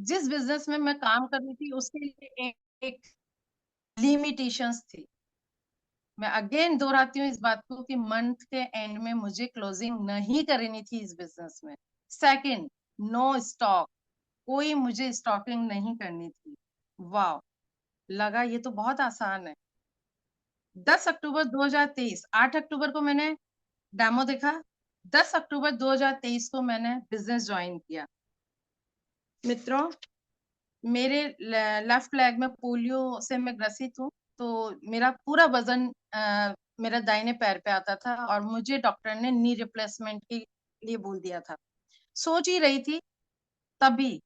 जिस बिजनेस में मैं काम कर रही थी उसके लिए एक लिमिटेशंस थी। मैं अगेन दोहराती हूँ इस बात को कि मंथ के एंड में मुझे क्लोजिंग नहीं करनी थी इस बिजनेस में। सेकंड, नो स्टॉक, कोई मुझे स्टॉकिंग नहीं करनी थी। वाह, लगा ये तो बहुत आसान है। 10 अक्टूबर 2023, 8 अक्टूबर को मैंने डेमो देखा, 10 अक्टूबर 2023 को मैंने बिजनेस ज्वाइन किया। मित्रों, मेरे लेफ्ट लेग में पोलियो से मैं ग्रसित हूँ, तो मेरा पूरा वजन मेरा दाहिने पैर पे आता था और मुझे डॉक्टर ने नी रिप्लेसमेंट के लिए बोल दिया था। सोच ही रही थी, तभी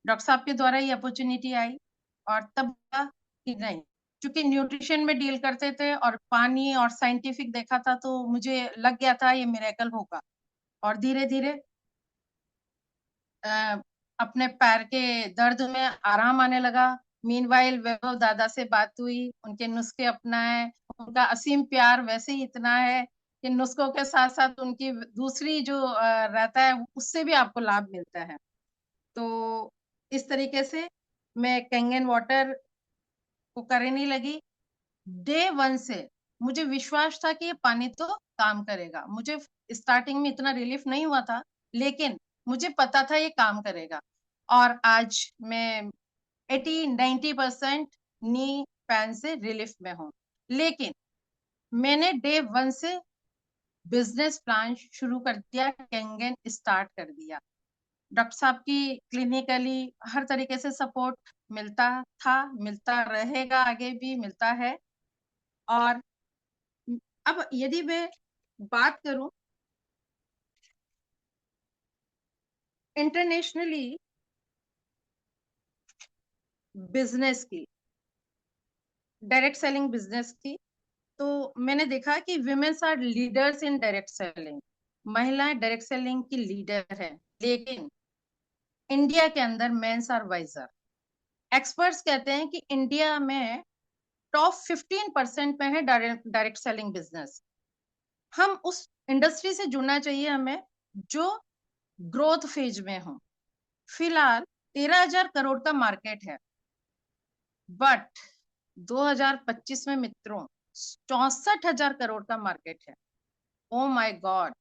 डॉक्टर साहब के द्वारा ये अपॉर्चुनिटी आई और तब कि नहीं, क्योंकि न्यूट्रिशन में डील करते थे और पानी और साइंटिफिक देखा था, तो मुझे लग गया था ये मिरेकल होगा। और धीरे धीरे अपने पैर के दर्द में आराम आने लगा। मीनवाइल वैभव दादा से बात हुई, उनके नुस्खे अपनाए। उनका असीम प्यार वैसे ही इतना है कि नुस्खों के साथ साथ उनकी दूसरी जो रहता है उससे भी आपको लाभ मिलता है। तो इस तरीके से मैं कैंगन वाटर को करने लगी। डे वन से मुझे विश्वास था कि ये पानी तो काम करेगा। मुझे स्टार्टिंग में इतना रिलीफ नहीं हुआ था, लेकिन मुझे पता था ये काम करेगा। और आज मैं 80-90% नी पेन से रिलीफ में हूँ। लेकिन मैंने डे वन से बिजनेस प्लान शुरू कर दिया, कैंगन स्टार्ट कर दिया। डॉक्टर साहब की क्लिनिकली हर तरीके से सपोर्ट मिलता था, मिलता रहेगा, आगे भी मिलता है। और अब यदि मैं बात करूं इंटरनेशनली बिजनेस की, डायरेक्ट सेलिंग बिजनेस की, तो मैंने देखा कि women's are leaders in direct selling. महिलाएं डायरेक्ट सेलिंग की लीडर है, लेकिन इंडिया के अंदर मेंस आर वाइजर। एक्सपर्ट्स कहते हैं कि इंडिया में टॉप 15% में है डायरेक्ट सेलिंग बिजनेस। हम उस इंडस्ट्री से जुड़ना चाहिए हमें जो ग्रोथ फेज में हो। फिलहाल 13,000 करोड़ का मार्केट है, बट 2025 में मित्रों 64,000 करोड़ का मार्केट है। ओ माय गॉड,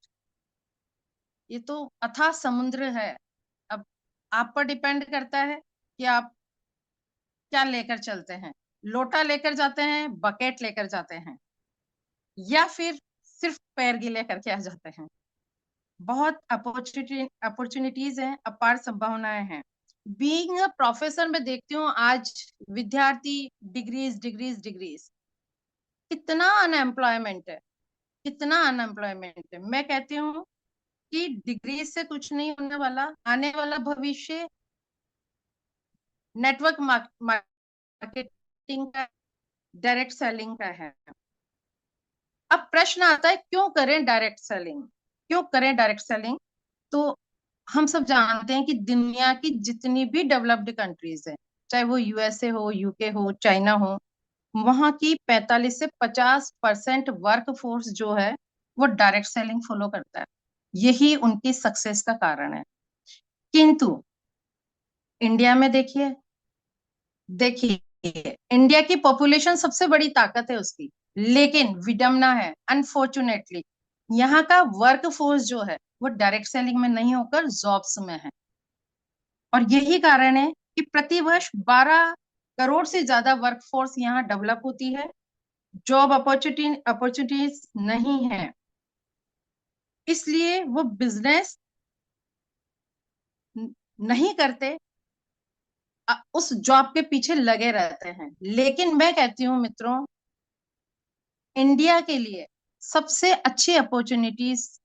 ये तो अथाह समुद्र है। अब आप पर डिपेंड करता है कि आप क्या लेकर चलते हैं। लोटा लेकर जाते हैं, बकेट लेकर जाते हैं, या फिर सिर्फ पैर गीले करके आ जाते हैं। बहुत अपॉर्चुनिटीज हैं, अपार संभावनाएं हैं। बीइंग अ प्रोफेसर में देखती हूँ आज विद्यार्थी डिग्रीज डिग्रीज डिग्रीज, कितना अनएम्प्लॉयमेंट है, कितना अनएम्प्लॉयमेंट है। मैं कहती हूँ कि डिग्री से कुछ नहीं होने वाला, आने वाला भविष्य नेटवर्क मार्केटिंग का, डायरेक्ट सेलिंग का है। अब प्रश्न आता है क्यों करें डायरेक्ट सेलिंग, क्यों करें डायरेक्ट सेलिंग। तो हम सब जानते हैं कि दुनिया की जितनी भी डेवलप्ड कंट्रीज है, चाहे वो यूएसए हो, यूके हो, चाइना हो, वहां की 45 से 50% वर्क फोर्स जो है वो डायरेक्ट सेलिंग फॉलो करता है। यही उनकी सक्सेस का कारण है। किंतु इंडिया में देखिए, देखिए इंडिया की पॉपुलेशन सबसे बड़ी ताकत है उसकी, लेकिन विडम्बना है अनफॉर्चुनेटली यहाँ का वर्क फोर्स जो है वो डायरेक्ट सेलिंग में नहीं होकर जॉब्स में है। और यही कारण है कि प्रतिवर्ष 12 करोड़ से ज्यादा वर्कफोर्स यहाँ डेवलप होती है, जॉब अपॉर्चुनिटीज नहीं है, इसलिए वो बिजनेस नहीं करते, उस जॉब के पीछे लगे रहते हैं। लेकिन मैं कहती हूँ मित्रों, इंडिया के लिए सबसे अच्छी अपॉर्चुनिटीज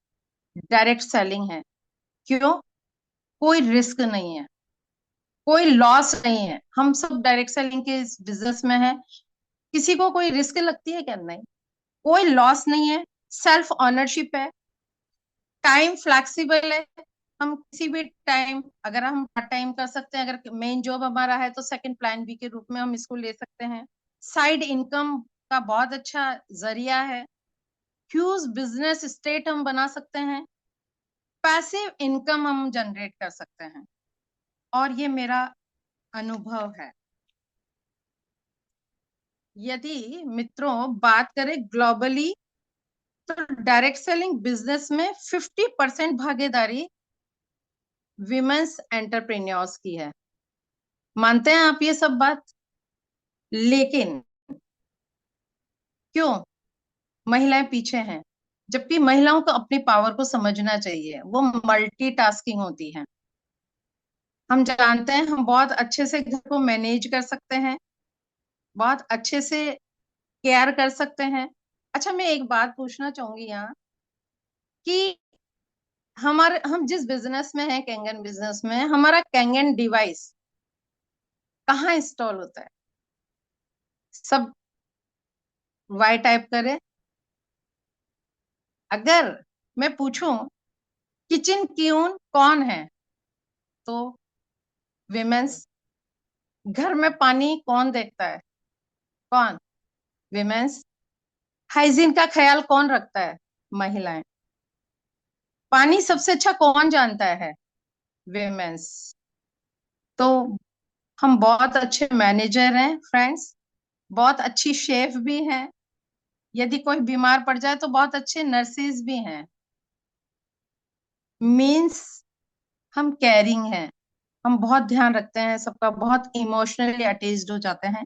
डायरेक्ट सेलिंग है। क्यों? कोई रिस्क नहीं है, कोई लॉस नहीं है। हम सब डायरेक्ट सेलिंग के इस बिजनेस में है, किसी को कोई रिस्क लगती है क्या? नहीं। कोई लॉस नहीं है, सेल्फ ऑनरशिप है, टाइम फ्लेक्सिबल है। हम किसी भी टाइम, अगर हम पार्ट टाइम कर सकते हैं, अगर मेन जॉब हमारा है तो सेकंड प्लान बी के रूप में हम इसको ले सकते हैं। साइड इनकम का बहुत अच्छा जरिया है। ह्यूज बिजनेस स्टेट हम बना सकते हैं, पैसिव इनकम हम जनरेट कर सकते हैं। और ये मेरा अनुभव है। यदि मित्रों बात करें ग्लोबली, तो डायरेक्ट सेलिंग बिजनेस में 50% भागीदारी विमेंस एंटरप्रेन्योर्स की है। मानते हैं आप ये सब बात? लेकिन क्यों महिलाएं पीछे हैं? जबकि महिलाओं को अपनी पावर को समझना चाहिए, वो मल्टीटास्किंग होती हैं। हम जानते हैं हम बहुत अच्छे से घर को मैनेज कर सकते हैं, बहुत अच्छे से केयर कर सकते हैं। अच्छा, मैं एक बात पूछना चाहूंगी यहाँ कि हम जिस बिजनेस में है, कैंगन बिजनेस में, हमारा कैंगन डिवाइस कहाँ इंस्टॉल होता है? सब वाई टाइप करें। अगर मैं पूछूं किचन क्यून कौन है, तो विमेंस। घर में पानी कौन देखता है? कौन? विमेंस। हाइजीन का ख्याल कौन रखता है? महिलाएं। पानी सबसे अच्छा कौन जानता है? विमेंस। तो हम बहुत अच्छे मैनेजर हैं फ्रेंड्स, बहुत अच्छी शेफ भी हैं। यदि कोई बीमार पड़ जाए तो बहुत अच्छे नर्सेज भी हैं। मीन्स हम केयरिंग हैं, हम बहुत ध्यान रखते हैं सबका, बहुत इमोशनली अटैच्ड हो जाते हैं,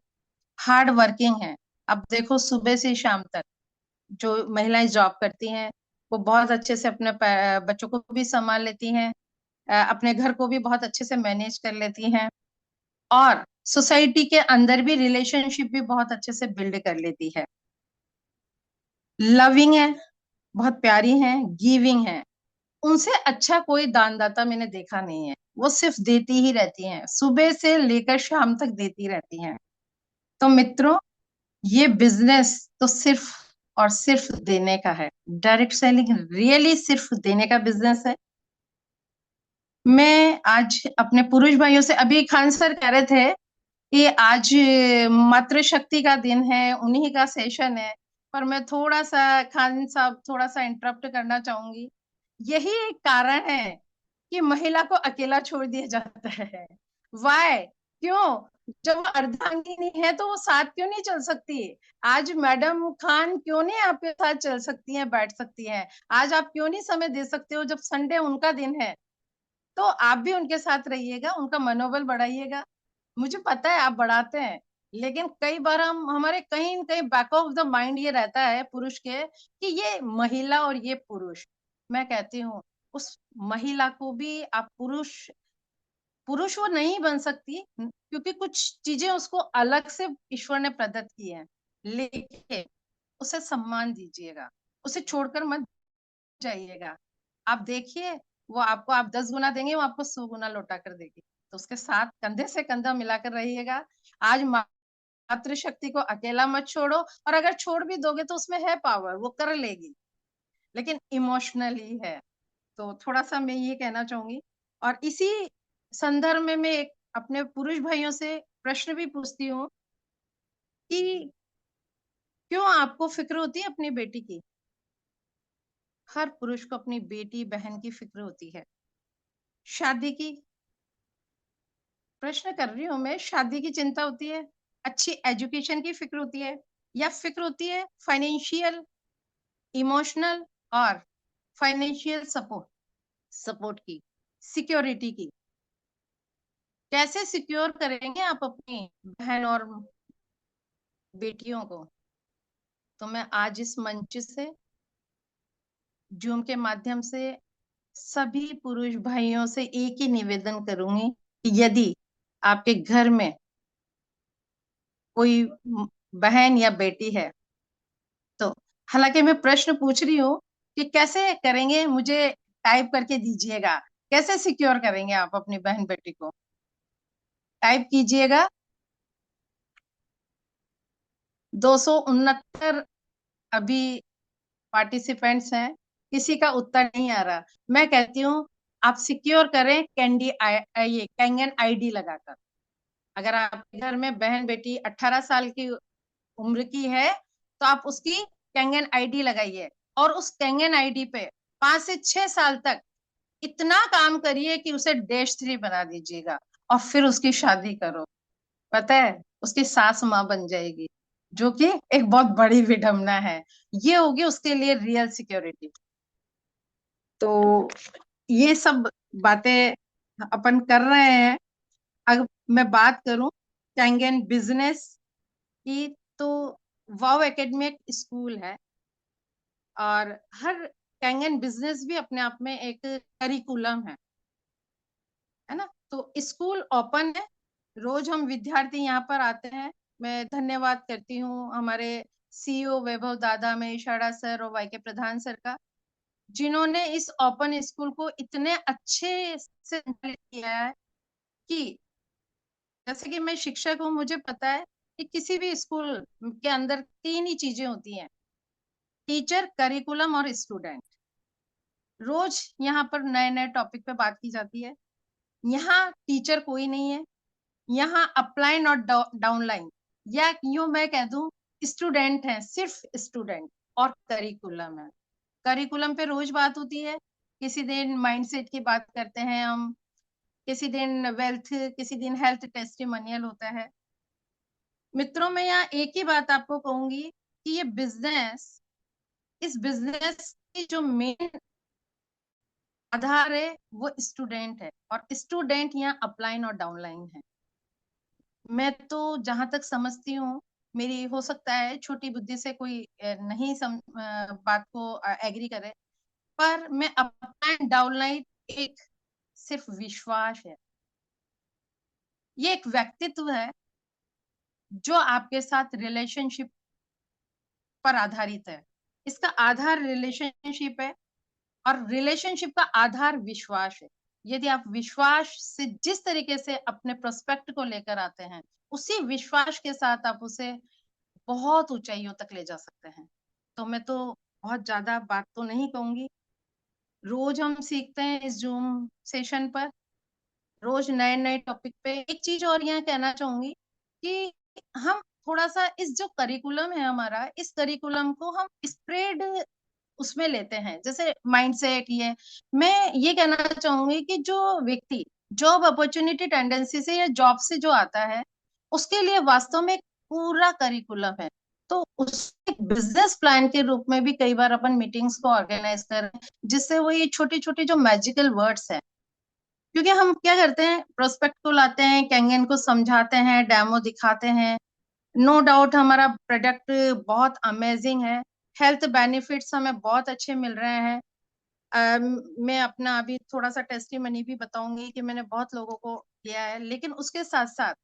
हार्ड वर्किंग है। अब देखो सुबह से शाम तक जो महिलाएं जॉब करती हैं, वो बहुत अच्छे से अपने बच्चों को भी संभाल लेती हैं, अपने घर को भी बहुत अच्छे से मैनेज कर लेती हैं, और सोसाइटी के अंदर भी रिलेशनशिप भी बहुत अच्छे से बिल्ड कर लेती है। लविंग है, बहुत प्यारी है, गिविंग है। उनसे अच्छा कोई दानदाता मैंने देखा नहीं है। वो सिर्फ देती ही रहती हैं, सुबह से लेकर शाम तक देती रहती हैं। तो मित्रों, ये बिजनेस तो सिर्फ और सिर्फ देने का है। डायरेक्ट सेलिंग रियली सिर्फ देने का बिजनेस है। मैं आज अपने पुरुष भाइयों से, अभी खान सर कह रहे थे कि आज मातृशक्ति का दिन है, उन्हीं का सेशन है, पर मैं थोड़ा सा, खान साहब, थोड़ा सा इंटरप्ट करना चाहूंगी। यही एक कारण है कि महिला को अकेला छोड़ दिया जाता है। वाई? क्यों? जब वो अर्धांगिनी है तो वो साथ क्यों नहीं चल सकती? आज मैडम खान क्यों नहीं आपके साथ चल सकती हैं, बैठ सकती हैं? आज आप क्यों नहीं समय दे सकते हो जब संडे उनका दिन है? तो आप भी उनके साथ रहिएगा, उनका मनोबल बढ़ाइएगा। मुझे पता है आप बढ़ाते हैं, लेकिन कई बार हम, हमारे कहीं न कहीं बैक ऑफ द माइंड ये रहता है पुरुष के कि ये महिला और ये पुरुष। मैं कहती हूँ उस महिला को भी आप पुरुष, पुरुष वो नहीं बन सकती, क्योंकि कुछ चीजें उसको अलग से ईश्वर ने प्रदत्त की है। लेकिन उसे सम्मान दीजिएगा, उसे छोड़कर मत जाइएगा। आप देखिए, वो आपको, आप 10 गुना देंगे, वो आपको 100 गुना लौटा कर देगी। तो उसके साथ कंधे से कंधा मिलाकर रहिएगा। आज मातृशक्ति को अकेला मत छोड़ो, और अगर छोड़ भी दोगे तो उसमें है पावर, वो कर लेगी, लेकिन इमोशनली है। तो थोड़ा सा मैं ये कहना चाहूंगी। और इसी संदर्भ में मैं एक अपने पुरुष भाइयों से प्रश्न भी पूछती हूँ कि क्यों आपको फिक्र होती है अपनी बेटी की? हर पुरुष को अपनी बेटी बहन की फिक्र होती है। शादी की, प्रश्न कर रही हूं मैं, शादी की चिंता होती है, अच्छी एजुकेशन की फिक्र होती है, या फिक्र होती है फाइनेंशियल, इमोशनल और फाइनेंशियल सपोर्ट, सपोर्ट की, सिक्योरिटी की? कैसे सिक्योर करेंगे आप अपनी बहन और बेटियों को? तो मैं आज इस मंच से, जूम के माध्यम से, सभी पुरुष भाइयों से एक ही निवेदन करूंगी कि यदि आपके घर में कोई बहन या बेटी है, तो हालांकि मैं प्रश्न पूछ रही हूँ कि कैसे करेंगे, मुझे टाइप करके दीजिएगा। कैसे सिक्योर करेंगे आप अपनी बहन बेटी को? टाइप कीजिएगा। 269 अभी पार्टिसिपेंट्स हैं, किसी का उत्तर नहीं आ रहा। मैं कहती हूँ आप सिक्योर करें ये कैंगन आईडी लगाकर। अगर आपके घर में बहन बेटी 18 साल की उम्र की है, तो आप उसकी कैंगन आईडी लगाइए, और उस कैंगन आईडी पे 5 से 6 साल तक इतना काम करिए कि उसे डैश 3 बना दीजिएगा। और फिर उसकी शादी करो, पता है उसकी सास माँ बन जाएगी, जो कि एक बहुत बड़ी विडंबना है। ये होगी उसके लिए रियल सिक्योरिटी। तो ये सब बातें अपन कर रहे हैं। अगर मैं बात करूं कैंगन बिजनेस की, तो वाव एकेडमी एक स्कूल है, और हर कैंगन बिजनेस भी अपने आप में एक करिकुलम है ना। तो स्कूल ओपन है, रोज हम विद्यार्थी यहाँ पर आते हैं। मैं धन्यवाद करती हूँ हमारे सीईओ वैभव दादा, में इशारा सर और वाई के प्रधान सर का, जिन्होंने इस ओपन स्कूल को इतने अच्छे से संचालित किया है कि जैसे कि मैं शिक्षक हूँ, मुझे पता है कि किसी भी स्कूल के अंदर तीन ही चीजें होती हैं: टीचर, करिकुलम और स्टूडेंट। रोज यहाँ पर नए नए टॉपिक पे बात की जाती है। यहाँ टीचर कोई नहीं है, यहाँ अपलाइन और डाउनलाइन, या यूं मैं कह दूं स्टूडेंट हैं, सिर्फ स्टूडेंट। और करिकुलम है, करिकुलम पे रोज बात होती है। किसी दिन माइंडसेट की बात करते हैं हम, किसी दिन वेल्थ, किसी दिन हेल्थ टेस्टिमोनियल होता है। मित्रों, मैं यहाँ एक ही बात आपको कहूंगी कि ये बिजनेस, इस बिजनेस की जो मेन आधार है वो स्टूडेंट है, और स्टूडेंट यहाँ अपलाइन और डाउनलाइन है। मैं तो जहां तक समझती हूँ, मेरी हो सकता है छोटी बुद्धि से कोई नहीं बात को एग्री करे, पर मैं अपलाइन डाउनलाइन एक सिर्फ विश्वास है। ये एक व्यक्तित्व है जो आपके साथ रिलेशनशिप पर आधारित है। इसका आधार रिलेशनशिप है, और रिलेशनशिप का आधार विश्वास है। यदि आप विश्वास से जिस तरीके से अपने प्रोस्पेक्ट को लेकर आते हैं, उसी विश्वास के साथ आप उसे बहुत ऊंचाइयों तक ले जा सकते हैं। तो मैं तो बहुत ज्यादा बात तो नहीं कहूंगी। रोज हम सीखते हैं इस जूम सेशन पर, रोज नए नए टॉपिक पे। एक चीज और यहाँ कहना चाहूंगी कि हम थोड़ा सा इस जो करिकुलम है हमारा, इस करिकुलम को हम स्प्रेड उसमें लेते हैं, जैसे माइंडसेट। ये मैं ये कहना चाहूंगी कि जो व्यक्ति जॉब अपॉर्चुनिटी टेंडेंसी से या जॉब से जो आता है, उसके लिए वास्तव में एक पूरा करिकुलम है। तो उस बिजनेस प्लान के रूप में भी कई बार अपन मीटिंग्स को ऑर्गेनाइज करें, जिससे वो ये छोटी छोटी जो मैजिकल वर्ड्स हैं, क्योंकि हम क्या करते हैं, प्रोस्पेक्ट को लाते हैं, कैंगन को समझाते हैं, डेमो दिखाते हैं। नो डाउट हमारा प्रोडक्ट बहुत अमेजिंग है, हेल्थ बेनिफिट्स हमें बहुत अच्छे मिल रहे हैं। मैं अपना अभी थोड़ा सा टेस्टिमनी भी बताऊंगी कि मैंने बहुत लोगों को लिया है। लेकिन उसके साथ साथ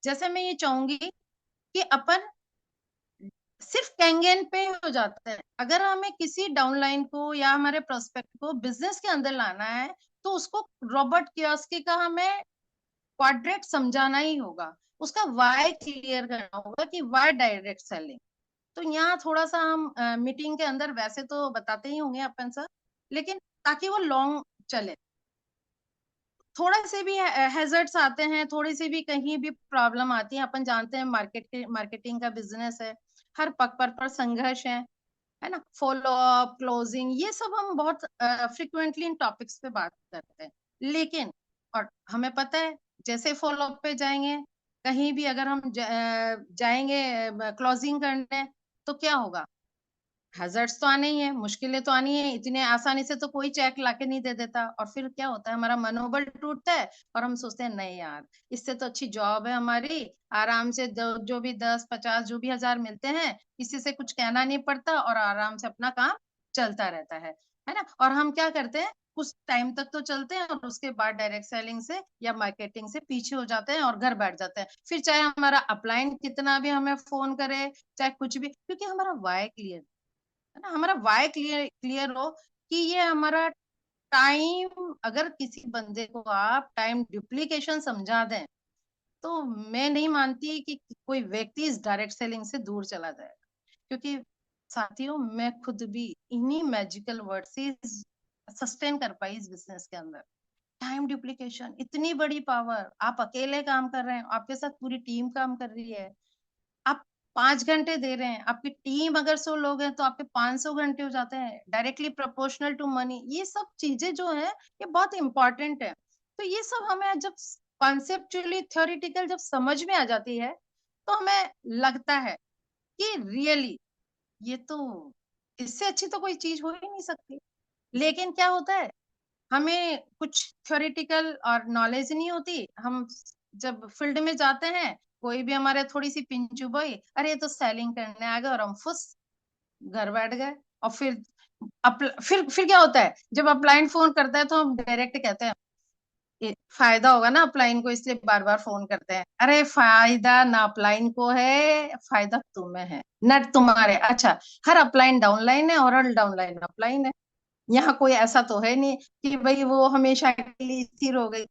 जैसे मैं ये चाहूंगी कि अपन सिर्फ कैंगन पे हो जाता है, अगर हमें किसी डाउनलाइन को या हमारे प्रोस्पेक्ट को बिजनेस के अंदर लाना है, तो उसको रॉबर्ट कियोस्की का हमें क्वाड्रेट समझाना ही होगा, उसका वाई क्लियर करना होगा कि वाई डायरेक्ट सेलिंग। तो यहाँ थोड़ा सा हम मीटिंग के अंदर वैसे तो बताते ही होंगे अपन सर, लेकिन ताकि वो लॉन्ग चले, थोड़ा से भी हैजर्ड्स आते हैं, थोड़ी सी भी कहीं भी प्रॉब्लम आती है, अपन जानते हैं मार्केटिंग का बिजनेस है, हर पग पर संघर्ष है ना, फॉलो अप, क्लोजिंग, ये सब हम बहुत फ्रिक्वेंटली इन टॉपिक्स पे बात करते हैं। लेकिन और हमें पता है, जैसे फॉलो अप पे जाएंगे, कहीं भी अगर हम जाएंगे क्लोजिंग करने, तो क्या होगा, हैजर्ड्स तो आने ही है, मुश्किलें तो आनी है, इतने आसानी से तो कोई चेक लाके नहीं दे देता। और फिर क्या होता है, हमारा मनोबल टूटता है, और हम सोचते हैं नहीं यार, इससे तो अच्छी जॉब है हमारी, आराम से जो भी 10 50 जो भी हजार मिलते हैं, किसी से कुछ कहना नहीं पड़ता, और आराम से अपना काम चलता रहता है ना। और हम क्या करते हैं, कुछ टाइम तक तो चलते हैं, और उसके बाद डायरेक्ट सेलिंग से या मार्केटिंग से पीछे हो जाते हैं और घर बैठ जाते हैं। फिर चाहे हमारा अपलाइन कितना भी हमें फोन करे, चाहे कुछ भी, क्योंकि हमारा वाई क्लियर है ना, हमारा वाई क्लियर क्लियर हो कि ये हमारा टाइम, अगर किसी बंदे को आप टाइम डुप्लीकेशन समझा दें, तो मैं नहीं मानती कि कोई व्यक्ति इस डायरेक्ट सेलिंग से दूर चला जाएगा। क्योंकि साथियों, मैं खुद भी इन्हीं मैजिकल वर्ड से सस्टेन कर पाई इस बिजनेस के अंदर। टाइम डुप्लीकेशन, इतनी बड़ी पावर, आप अकेले काम कर रहे हैं, आपके साथ पूरी टीम काम कर रही है, आप 5 घंटे दे रहे हैं, आपकी टीम अगर 100 लोग हैं तो आपके 500 घंटे हो जाते हैं, डायरेक्टली प्रोपोर्शनल टू मनी। ये सब चीजें जो है, ये बहुत इंपॉर्टेंट है। तो ये सब हमें जब कॉन्सेप्चुअली थ्योरेटिकल जब समझ में आ जाती है तो हमें लगता है कि रियली ये तो, इससे अच्छी तो कोई चीज हो ही नहीं सकती। लेकिन क्या होता है, हमें कुछ थ्योरेटिकल और नॉलेज नहीं होती, हम जब फील्ड में जाते हैं, कोई भी हमारे थोड़ी सी पिन चुभई, अरे ये तो सेलिंग करने आ गए, और हम फुस घर बैठ गए। और फिर क्या होता है, जब अपलाइन फोन करता है तो हम डायरेक्ट कहते हैं फायदा होगा ना अपलाइन को, इसलिए बार बार फोन करते हैं। अरे फायदा ना अपलाइन को है, फायदा तुम्हें है ना तुम्हारे। अच्छा, हर अपलाइन डाउनलाइन है और हर डाउनलाइन अपलाइन है। यहाँ कोई ऐसा तो है नहीं कि भाई वो हमेशा के लिए स्थिर हो गई।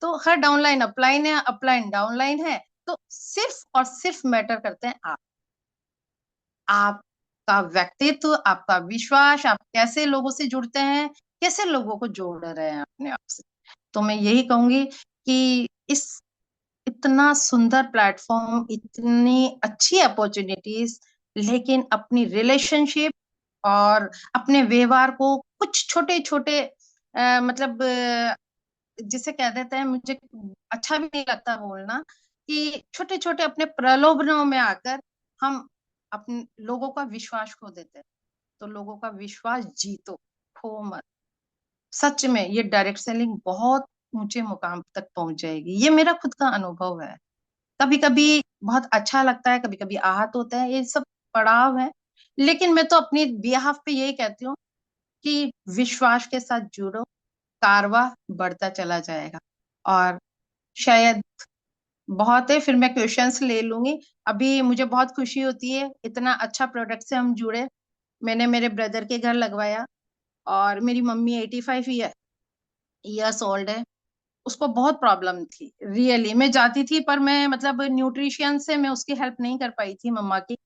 तो हर डाउनलाइन अपलाइन है, अपलाइन डाउनलाइन है। तो सिर्फ और सिर्फ मैटर करते हैं आपका व्यक्तित्व, आपका विश्वास, आप कैसे लोगों से जुड़ते हैं, कैसे लोगों को जोड़ रहे हैं अपने आप से। तो मैं यही कहूंगी कि इस इतना सुंदर प्लेटफॉर्म, इतनी अच्छी अपॉर्चुनिटीज, लेकिन अपनी रिलेशनशिप और अपने व्यवहार को कुछ छोटे छोटे मतलब जिसे कह देते हैं, मुझे अच्छा भी नहीं लगता बोलना, कि छोटे छोटे अपने प्रलोभनों में आकर हम अपने लोगों का विश्वास खो देते हैं। तो लोगों का विश्वास जीतो, खो मत। सच में ये डायरेक्ट सेलिंग बहुत ऊंचे मुकाम तक पहुंच जाएगी, ये मेरा खुद का अनुभव है। कभी कभी बहुत अच्छा लगता है, कभी कभी आहत होता है, ये सब पड़ाव है। लेकिन मैं तो अपनी बिहाफ पे यही कहती हूँ कि विश्वास के साथ जुड़ो, कारवा बढ़ता चला जाएगा। और शायद बहुत है, फिर मैं क्वेश्चंस ले लूंगी। अभी मुझे बहुत खुशी होती है, इतना अच्छा प्रोडक्ट से हम जुड़े। मैंने मेरे ब्रदर के घर लगवाया, और मेरी मम्मी 85 ईयर्स ओल्ड है। उसको बहुत प्रॉब्लम थी, रियली। मैं जाती थी पर मैं मतलब न्यूट्रिशियन से मैं उसकी हेल्प नहीं कर पाई थी मम्मा की।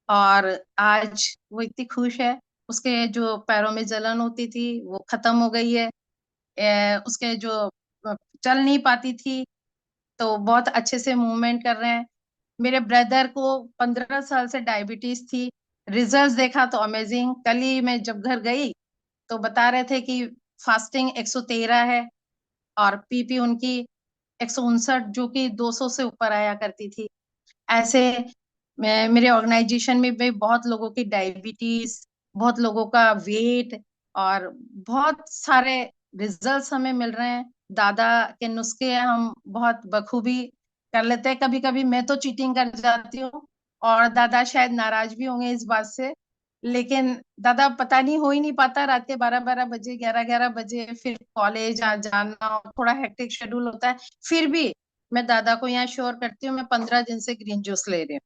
और आज वो इतनी खुश है, उसके जो पैरों में जलन होती थी वो खत्म हो गई है। उसके जो चल नहीं पाती थी, तो बहुत अच्छे से मूवमेंट कर रहे हैं। मेरे ब्रदर को 15 साल से डायबिटीज थी, रिजल्ट्स देखा तो अमेजिंग। कल ही मैं जब घर गई तो बता रहे थे कि फास्टिंग 113 है, और पीपी उनकी 159, जो कि 200 से ऊपर आया करती थी। ऐसे मेरे ऑर्गेनाइजेशन में भी बहुत लोगों की डायबिटीज, बहुत लोगों का वेट, और बहुत सारे रिजल्ट्स हमें मिल रहे हैं। दादा के नुस्खे हम बहुत बखूबी कर लेते हैं। कभी कभी मैं तो चीटिंग कर जाती हूँ, और दादा शायद नाराज भी होंगे इस बात से। लेकिन दादा पता नहीं, हो ही नहीं पाता, रात के 12-12 बजे, 11-11 बजे फिर कॉलेज आ जाना, थोड़ा हेक्टिक शेड्यूल होता है। फिर भी मैं दादा को यहाँ श्योर करती हूँ, मैं 15 दिन से ग्रीन जूस ले रही हूँ।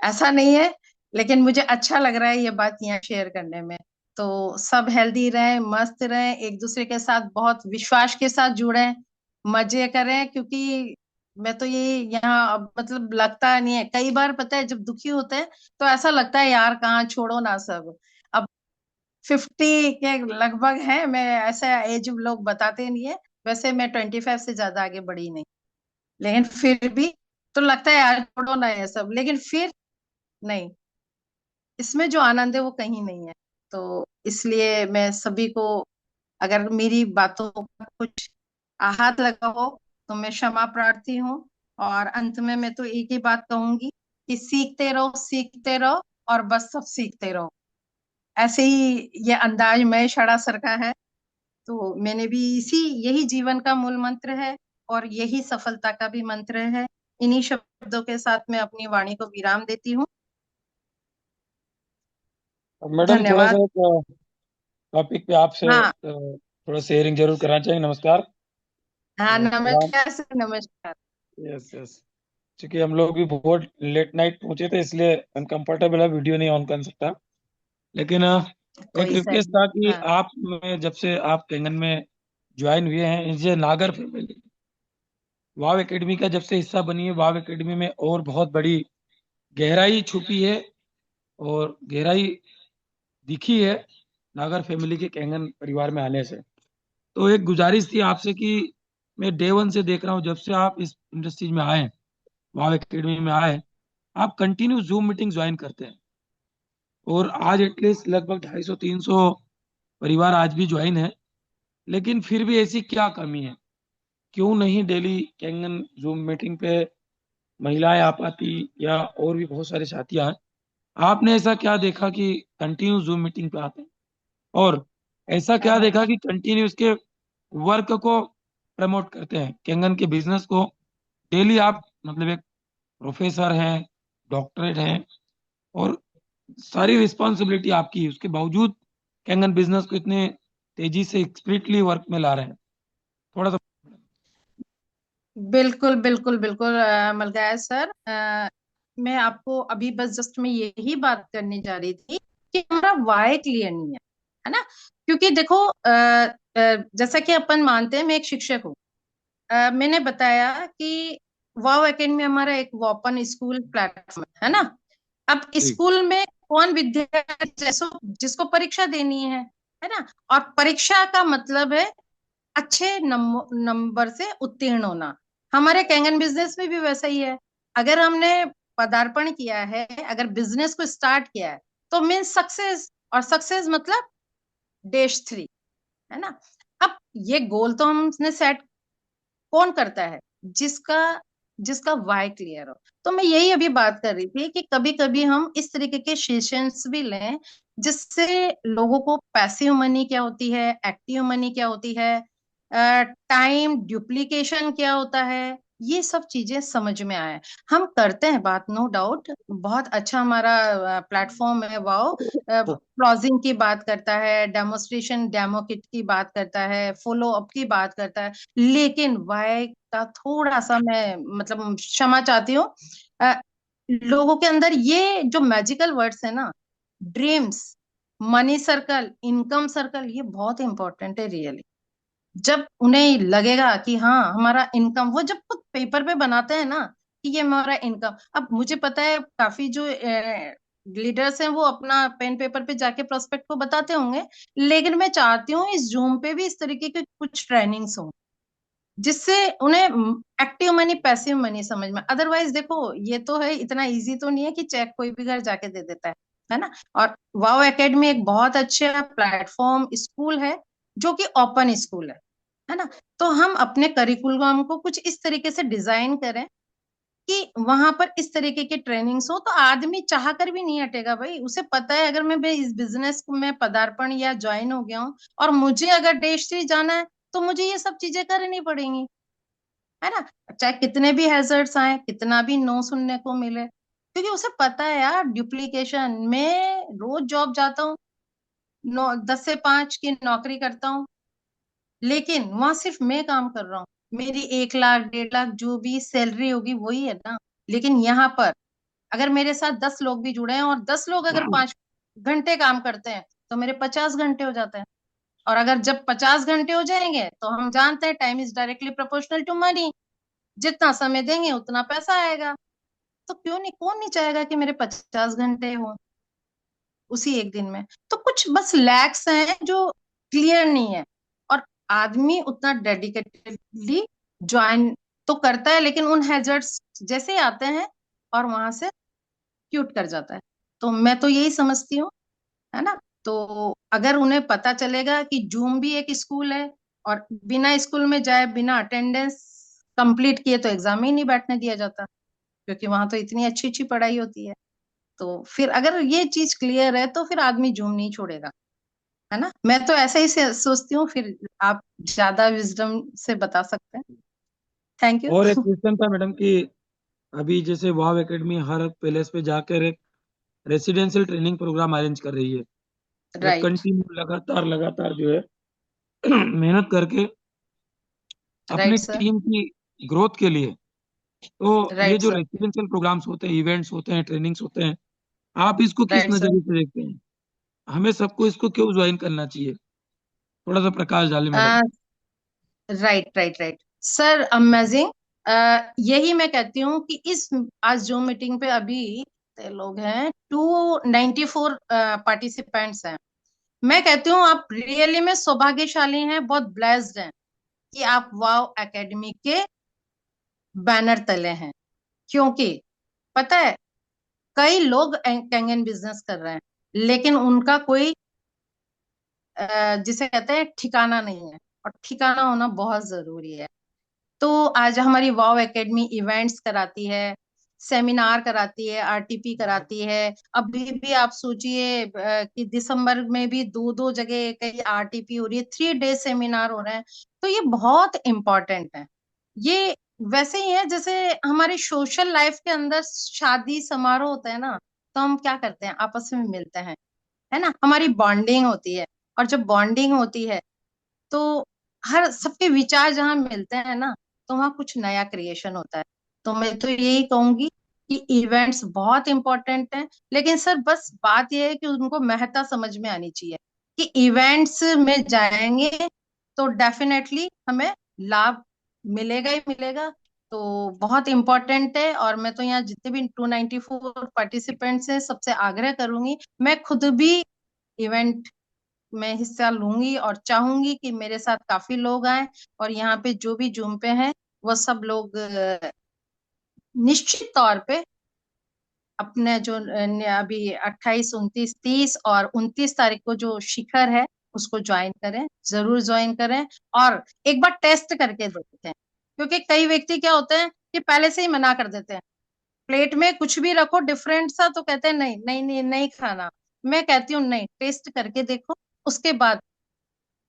ऐसा नहीं है, लेकिन मुझे अच्छा लग रहा है ये बात यहाँ शेयर करने में। तो सब हेल्दी रहें, मस्त रहें, एक दूसरे के साथ बहुत विश्वास के साथ जुड़ें, मजे करें। क्योंकि मैं तो ये यहाँ अब मतलब लगता नहीं है, कई बार पता है जब दुखी होते हैं तो ऐसा लगता है यार कहाँ, छोड़ो ना सब। अब 50 के लगभग है, मैं ऐसा एज लोग बताते नहीं है। वैसे मैं 25 से ज्यादा आगे बढ़ी नहीं, लेकिन फिर भी तो लगता है यार छोड़ो ना ये सब। लेकिन फिर नहीं, इसमें जो आनंद है वो कहीं नहीं है। तो इसलिए मैं सभी को, अगर मेरी बातों का कुछ आघात लगा हो तो मैं क्षमा प्रार्थी हूँ। और अंत में मैं तो एक ही बात कहूंगी कि सीखते रहो, सीखते रहो, और बस सब सीखते रहो। ऐसे ही ये अंदाज में शड़ा सर का है। तो मैंने भी यही जीवन का मूल मंत्र है, और यही सफलता का भी मंत्र है। इन्हीं शब्दों के साथ मैं अपनी वाणी को विराम देती हूँ। मैडम थोड़ा सा धन्यवाद। एक टॉपिक पे आपसे हाँ। थोड़ा शेयरिंग जरूर करना चाहेंगे। नमस्कार। हाँ, सलाम। नमस्कार सर, नमस्कार। Yes yes. क्योंकि हम लोग भी बहुत लेट नाइट पहुंचे थे, इसलिए अनकंफर्टेबल है, वीडियो नहीं ऑन कर सकता। लेकिन एक कोई सर। रिक्वेस्ट था कि हाँ। आप में जब से आप कैंगन में ज्वाइन हुए हैं, इनसे नागर फैमिली वाव एकेडमी का जब से हिस्सा बनी है, वाव एकेडमी में और बहुत बड़ी गहराई छुपी है और गहराई दिखी है नागर फैमिली के कैंगन परिवार में आने से। तो एक गुजारिश थी आपसे कि मैं डे वन से देख रहा हूँ, जब से आप इस इंडस्ट्रीज में आए, वाव एकेडमी में आए, आप कंटिन्यू जूम मीटिंग ज्वाइन करते हैं। और आज एटलीस्ट लगभग 250-300 परिवार आज भी ज्वाइन है। लेकिन फिर भी ऐसी क्या कमी है क्यों नहीं डेली कैंगन जूम मीटिंग पे महिलाएं आ पाती, या और भी बहुत सारे साथी हैं। आपने ऐसा क्या देखा कि कंटिन्यू जूम मीटिंग पे आते हैं, और ऐसा हाँ क्या हाँ। देखा कि कंटिन्यू इसके वर्क को प्रमोट करते हैं, कैंगन के बिजनेस को डेली आप, मतलब एक प्रोफेसर हैं, डॉक्टरेट हैं, और सारी रिस्पॉन्सिबिलिटी आपकी है, उसके बावजूद कैंगन बिजनेस को इतने तेजी से स्पिरिटली वर्क में ला रहे हैं। थोड़ा सा। बिल्कुल बिल्कुल बिल्कुल मलकाय सर, मैं आपको अभी बस जस्ट मैं यही बात करने जा रही थी कि हमारा वाई क्लियर नहीं है ना। क्योंकि देखो जैसा कि अपन मानते हैं, मैं एक शिक्षक हूँ। मैंने बताया कि वाव एकेडमी हमारा एक ओपन स्कूल प्लेटफॉर्म है ना। अब जी। स्कूल में कौन विद्यार्थी जैसो जिसको परीक्षा देनी है ना। और परीक्षा का मतलब है अच्छे नंबर से उत्तीर्ण होना। हमारे कैंगन बिजनेस में भी वैसा ही है। अगर हमने पदार्पण किया है, अगर बिजनेस को स्टार्ट किया है, तो मीन सक्सेस, और सक्सेस मतलब डेश 3, है ना। अब ये गोल तो हमने सेट कौन करता है, जिसका जिसका वाई क्लियर हो। तो मैं यही अभी बात कर रही थी कि कभी कभी हम इस तरीके के सेशंस भी लें, जिससे लोगों को पैसिव मनी क्या होती है, एक्टिव मनी क्या होती है, टाइम ड्यूप्लीकेशन क्या होता है, ये सब चीजें समझ में आए। हम करते हैं बात, नो डाउट, बहुत अच्छा हमारा प्लेटफॉर्म है वाओ। क्लॉजिंग की बात करता है, डेमोस्ट्रेशन डेमो किट की बात करता है, फॉलो अप की बात करता है। लेकिन वाई का थोड़ा सा मैं मतलब क्षमा चाहती हूँ। अ, लोगों के अंदर ये जो मैजिकल वर्ड्स है ना, dreams, money circle, income circle, ये बहुत इंपॉर्टेंट है रियली। जब उन्हें लगेगा कि हाँ हमारा इनकम, वो जब खुद पेपर पे बनाते हैं ना कि ये हमारा इनकम। अब मुझे पता है काफी जो लीडर्स हैं वो अपना पेन पेपर पे जाके प्रोस्पेक्ट को बताते होंगे, लेकिन मैं चाहती हूँ इस जूम पे भी इस तरीके के कुछ ट्रेनिंग्स हो, जिससे उन्हें एक्टिव मनी पैसिव मनी समझ में। अदरवाइज देखो, ये तो है, इतना इजी तो नहीं है कि चेक कोई भी घर जाके दे देता है ना। और वाओ एकेडमी एक बहुत अच्छा प्लेटफॉर्म स्कूल है, जो कि ओपन स्कूल है ना। तो हम अपने करिकुलम को कुछ इस तरीके से डिजाइन करें कि वहां पर इस तरीके की ट्रेनिंग्स हो, तो आदमी चाह कर भी नहीं हटेगा भाई। उसे पता है अगर मैं इस बिजनेस में पदार्पण या ज्वाइन हो गया हूँ, और मुझे अगर देश से जाना है, तो मुझे ये सब चीजें करनी पड़ेंगी, है ना। चाहे कितने भी हैजर्ड्स आए, कितना भी नो सुनने को मिले, क्योंकि उसे पता है यार डुप्लीकेशन। मैं रोज जॉब जाता हूँ, 10 से 5 की नौकरी करता हूँ, लेकिन वहां सिर्फ मैं काम कर रहा हूँ। मेरी 1 लाख 1.5 लाख जो भी सैलरी होगी वही है ना। लेकिन यहाँ पर अगर मेरे साथ 10 लोग भी जुड़े हैं, और 10 लोग अगर 5 घंटे काम करते हैं, तो मेरे 50 घंटे हो जाते हैं। और अगर जब 50 घंटे हो जाएंगे, तो हम जानते हैं time is directly proportional to money. जितना समय देंगे उतना पैसा आएगा। तो क्यों नहीं, कौन नहीं चाहेगा कि मेरे 50 घंटे हो उसी एक दिन में। तो कुछ बस लैक्स हैं जो क्लियर नहीं है, और आदमी उतना डेडिकेटेडली ज्वाइन तो करता है, लेकिन उन हैजर्ड्स जैसे ही आते हैं और वहां से क्यूट कर जाता है। तो मैं तो यही समझती हूँ, है ना। तो अगर उन्हें पता चलेगा कि जूम भी एक स्कूल है, और बिना स्कूल में जाए, बिना अटेंडेंस कंप्लीट किए तो एग्जाम ही नहीं बैठने दिया जाता, क्योंकि वहां तो इतनी अच्छी अच्छी पढ़ाई होती है। तो फिर अगर ये चीज क्लियर है, तो फिर आदमी जूम नहीं छोड़ेगा, है ना। मैं तो ऐसे ही सोचती हूँ। फिर आप ज्यादा विजडम से बता सकते हैं। Thank you. और एक क्वेश्चन था मैडम कि अभी जैसे वाव एकेडमी हर पैलेस पे जाकर एक रेसिडेंशियल ट्रेनिंग प्रोग्राम अरेंज कर रही है, एक राइट। कंटिन्यू लगातार लगातार जो है मेहनत करके अपनी राइट सर। टीम की ग्रोथ के लिए। तो ये राइट जो सर। रेसिडेंशियल प्रोग्राम्स होते हैं, इवेंट्स होते हैं, ट्रेनिंग्स होते हैं, आप इसको किस राइट सर। नजरिए से देखते हैं? हमें सबको इसको क्यों ज्वाइन करना चाहिए? थोड़ा सा प्रकाश डालें madam. Right right right sir, amazing. यही मैं कहती हूँ कि इस आज जो मीटिंग पे अभी कितने लोग हैं, 294 पार्टिसिपेंट्स हैं। मैं कहती हूँ आप रियली में सौभाग्यशाली हैं, बहुत ब्लेस्ड हैं कि आप वाव एकेडमी के बैनर तले हैं। क्योंकि पता है, कई लोग कैंगन बिजनेस कर रहे हैं, लेकिन उनका कोई जिसे कहते हैं ठिकाना नहीं है, और ठिकाना होना बहुत जरूरी है। तो आज हमारी वाव एकेडमी इवेंट्स कराती है, सेमिनार कराती है, आरटीपी कराती है। अभी भी आप सोचिए कि दिसंबर में भी दो दो जगह कई आरटीपी हो रही है, 3 डे सेमिनार हो रहे हैं। तो ये बहुत इम्पोर्टेंट है। ये वैसे ही है जैसे हमारे सोशल लाइफ के अंदर शादी समारोह होता है ना, तो हम क्या करते हैं, आपस में मिलते हैं, है ना, हमारी बॉन्डिंग होती है। और जब बॉन्डिंग होती है तो हर सबके विचार जहाँ मिलते हैं ना, तो वहाँ कुछ नया क्रिएशन होता है। तो मैं तो यही कहूंगी कि इवेंट्स बहुत इंपॉर्टेंट हैं, लेकिन सर बस बात यह है कि उनको महत्ता समझ में आनी चाहिए कि इवेंट्स में जाएंगे तो डेफिनेटली हमें लाभ मिलेगा ही मिलेगा। तो बहुत इंपॉर्टेंट है। और मैं तो यहाँ जितने भी 294 पार्टिसिपेंट्स हैं सबसे आग्रह करूंगी, मैं खुद भी इवेंट में हिस्सा लूंगी और चाहूंगी कि मेरे साथ काफी लोग आए। और यहाँ पे जो भी जूम पे हैं वो सब लोग निश्चित तौर पे अपने जो अभी 28, 29, 30 और 29 तारीख को जो शिखर है उसको ज्वाइन करें, जरूर ज्वाइन करें। और एक बार टेस्ट करके देखते हैं, क्योंकि कई व्यक्ति क्या होते हैं कि पहले से ही मना कर देते हैं, प्लेट में कुछ भी रखो डिफरेंट सा तो कहते हैं नहीं नहीं नहीं नहीं खाना। मैं कहती हूँ नहीं, टेस्ट करके देखो, उसके बाद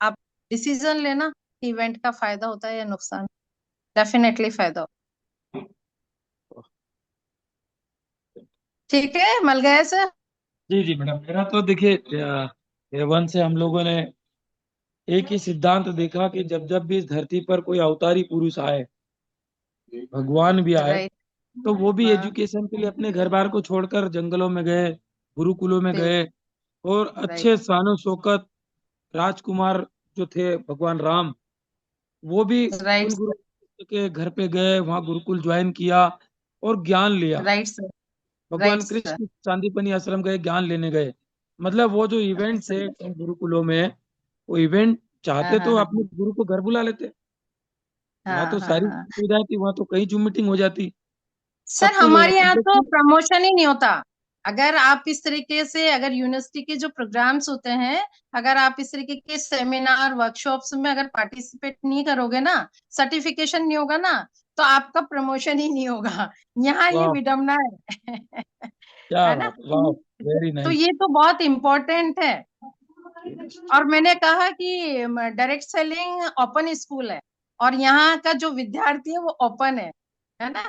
आप डिसीजन लेना कि इवेंट का फायदा होता है या नुकसान। डेफिनेटली फायदा हो। ठीक है, मल गए सर। जी जी मैडम, मेरा तो देखिए day one से हम लोगों ने एक ही सिद्धांत देखा कि जब जब भी इस धरती पर कोई अवतारी पुरुष आए, भगवान भी आए, राइट। तो वो भी हाँ। एजुकेशन के लिए अपने घर बार को छोड़कर जंगलों में गए, गुरुकुलों में बिल्कुल। गए। और राइट। अच्छे शानो शौकत राजकुमार जो थे भगवान राम, वो भी राइट उन गुरु सर। के घर पे गए, वहाँ गुरुकुल ज्वाइन किया और ज्ञान लिया। Right sir. राइट भगवान सर। कृष्ण सांदीपनि आश्रम गए, ज्ञान लेने गए। मतलब वो जो राइट इवेंट सर। थे उन गुरुकुलों में, वो इवेंट हाँ चाहते हाँ तो हाँ अपने गुरु को घर बुला लेते। वहाँ हाँ तो हाँ सारी हाँ। सुविधाएं थी, वहाँ तो कहीं जूम मीटिंग हो जाती, सर सब कुछ हो हमारे जाता। यहाँ तो लेकिन प्रमोशन ही नहीं होता। अगर आप इस तरीके से, अगर यूनिवर्सिटी के जो प्रोग्राम्स होते हैं, अगर आप इस तरीके के सेमिनार वर्कशॉप्स में अगर पार्टिसिपेट नहीं करोगे ना, सर्टिफिकेशन नहीं होगा ना, तो आपका प्रमोशन ही नहीं होगा। यहाँ ये वाह, विडम्बना है। क्या है ना। बात, वाह, वेरी तो नाइस। ये तो बहुत इम्पोर्टेंट है। और मैंने कहा कि डायरेक्ट सेलिंग ओपन स्कूल है, और यहाँ का जो विद्यार्थी है वो ओपन है ना।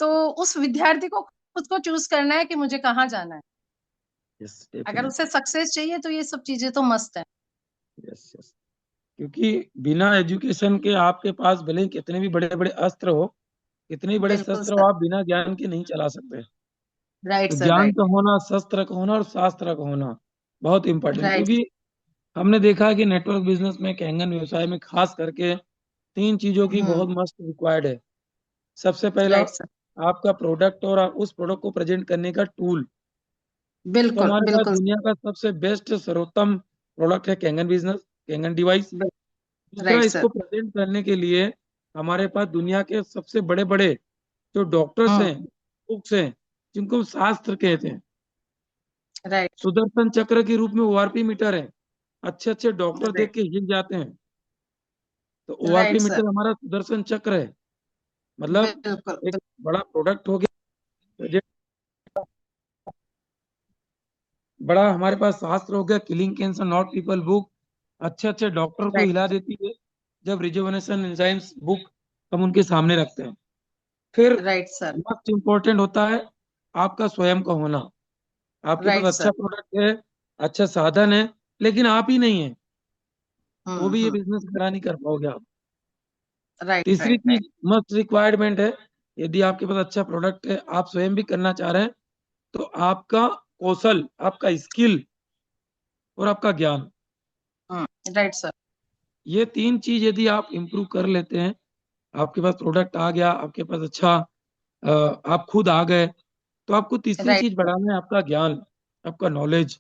तो उस विद्यार्थी को खुद को चूज करना है कि मुझे कहाँ जाना है। यस अगर डेफिनेटली। उसे सक्सेस चाहिए तो ये सब चीजें तो मस्त है। Yes yes. क्योंकि बिना एजुकेशन के आपके पास भले ही कितने भी बड़े बड़े अस्त्र हो, कितने भी बड़े बिल्कुल शस्त्र हो, सर। आप बिना ज्ञान के नहीं चला सकते। राइट तो सर। ज्ञान राइट। का होना, शस्त्र का होना और शास्त्र का होना बहुत इंपॉर्टेंट। राइट। क्योंकि हमने देखा है कि नेटवर्क बिजनेस में, कैंगन व्यवसाय में खास करके तीन चीजों की बहुत मस्त रिक्वायर्ड है। सबसे पहला, राइट सर। आपका प्रोडक्ट और उस प्रोडक्ट को प्रेजेंट करने का टूल। तो बिल्कुल हमारे पास बिल्कुल दुनिया का सबसे बेस्ट सर्वोत्तम प्रोडक्ट है Kangen business, Kangen device. Sir. दूसरा, राइट सर। इसको प्रेजेंट करने के लिए हमारे पास दुनिया के सबसे बड़े बड़े जो डॉक्टर्स हम्म। हैं, बुक्स हैं, जिनको हम शास्त्र कहते हैं। राइट। सुदर्शन चक्र के रूप में ओआरपी मीटर है। अच्छे अच्छे डॉक्टर देख राइट। के हिल जाते हैं। तो ओआरपी राइट सर। मीटर हमारा सुदर्शन चक्र है। मतलब बिल्कुल एक बड़ा प्रोडक्ट हो गया, जो बड़ा हमारे पास शास्त्र हो गया, killing cancer not people book, अच्छे अच्छे डॉक्टर को राइट। हिला देती है जब रिजुवेनेशन एंजाइम्स बुक हम उनके सामने रखते हैं। फिर राइट सर। मोस्ट इम्पोर्टेंट होता है आपका स्वयं का होना। आपके पास राइट अच्छा सर। प्रोडक्ट है, अच्छा साधन है, लेकिन आप ही नहीं है, तो भी ये हम्म। बिजनेस खड़ा नहीं कर पाओगे आप। राइट तीसरी राइट राइट। चीज मस्ट रिक्वायरमेंट है, यदि आपके पास अच्छा प्रोडक्ट है, आप स्वयं भी करना चाह रहे हैं, तो आपका कौशल, आपका स्किल और आपका ज्ञान, राइट सर। ये तीन चीज यदि आप इम्प्रूव कर लेते हैं, आपके पास प्रोडक्ट आ गया, आपके पास अच्छा आप खुद आ गए, तो आपको तीसरी राइट चीज सर। बढ़ाना है आपका ज्ञान, आपका नॉलेज,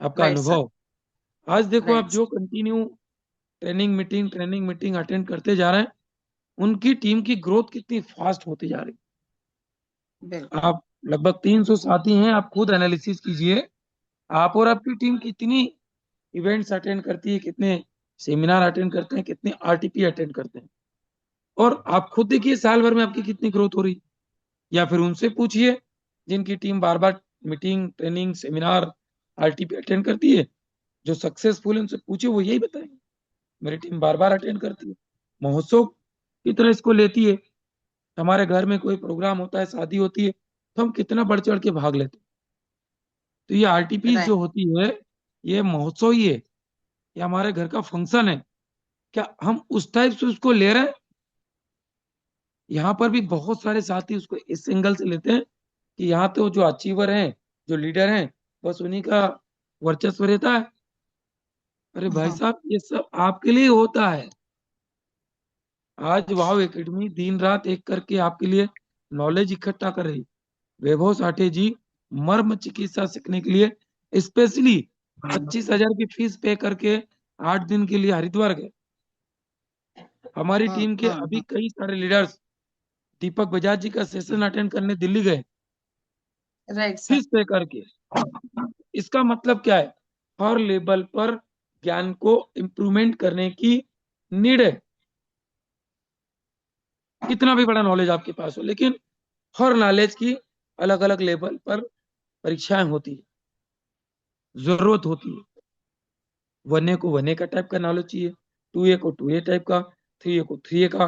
आपका राइट सर। अनुभव। आज देखो आप राइट। जो कंटिन्यू ट्रेनिंग मीटिंग अटेंड करते जा रहे हैं, उनकी टीम की ग्रोथ कितनी फास्ट होती जा रही है। बिल्कुल। आप लगभग 300 साथी हैं, आप खुद एनालिसिस कीजिए, आप और आपकी टीम कितनी इवेंट्स अटेंड करती है, कितने सेमिनार अटेंड करते हैं, कितने आरटीपी अटेंड करते हैं। और आप खुद देखिए साल भर में आपकी कितनी ग्रोथ हो रही, या फिर उनसे पूछिए जिनकी टीम बार बार meeting, training, seminar, RTP attend करती है। जो सक्सेसफुल है उनसे पूछिए, वो यही बताएंगे मेरी टीम बार बार अटेंड करती है, महोत्सव की तरह इसको लेती है। हमारे घर में कोई प्रोग्राम होता है, शादी होती है, तो हम कितना बढ़ चढ़ के भाग लेते हैं। तो ये आरटीपी राइट। जो होती है, ये महोत्सव ही है, ये हमारे घर का फंक्शन है। क्या हम उस टाइप से उसको ले रहे हैं? यहाँ पर भी बहुत सारे साथी उसको इस एंगल से लेते हैं कि यहाँ तो जो अचीवर हैं, जो लीडर हैं, बस उन्हीं का वर्चस्व रहता है। अरे भाई साहब, ये सब आपके लिए होता है। आज वाव एकेडमी दिन रात एक करके आपके लिए नॉलेज इकट्ठा कर रही। वैभव साठे जी मर्म चिकित्सा सीखने के लिए स्पेशली 25,000 की फीस पे करके 8 दिन के लिए हरिद्वार गए। हमारी टीम के अभी कई सारे लीडर्स दीपक बजाज जी का सेशन अटेंड करने दिल्ली गए, राइट सर। फीस पे करके। इसका मतलब क्या है? हर लेवल पर ज्ञान को इम्प्रूवमेंट करने की नीड है। कितना भी बड़ा नॉलेज आपके पास हो, लेकिन हर नॉलेज की अलग अलग लेवल पर परीक्षाएं होती है, जरूरत होती है। 1A को 1A का टाइप का नॉलेज चाहिए, 2A को 2A टाइप का, 3A को 3A का,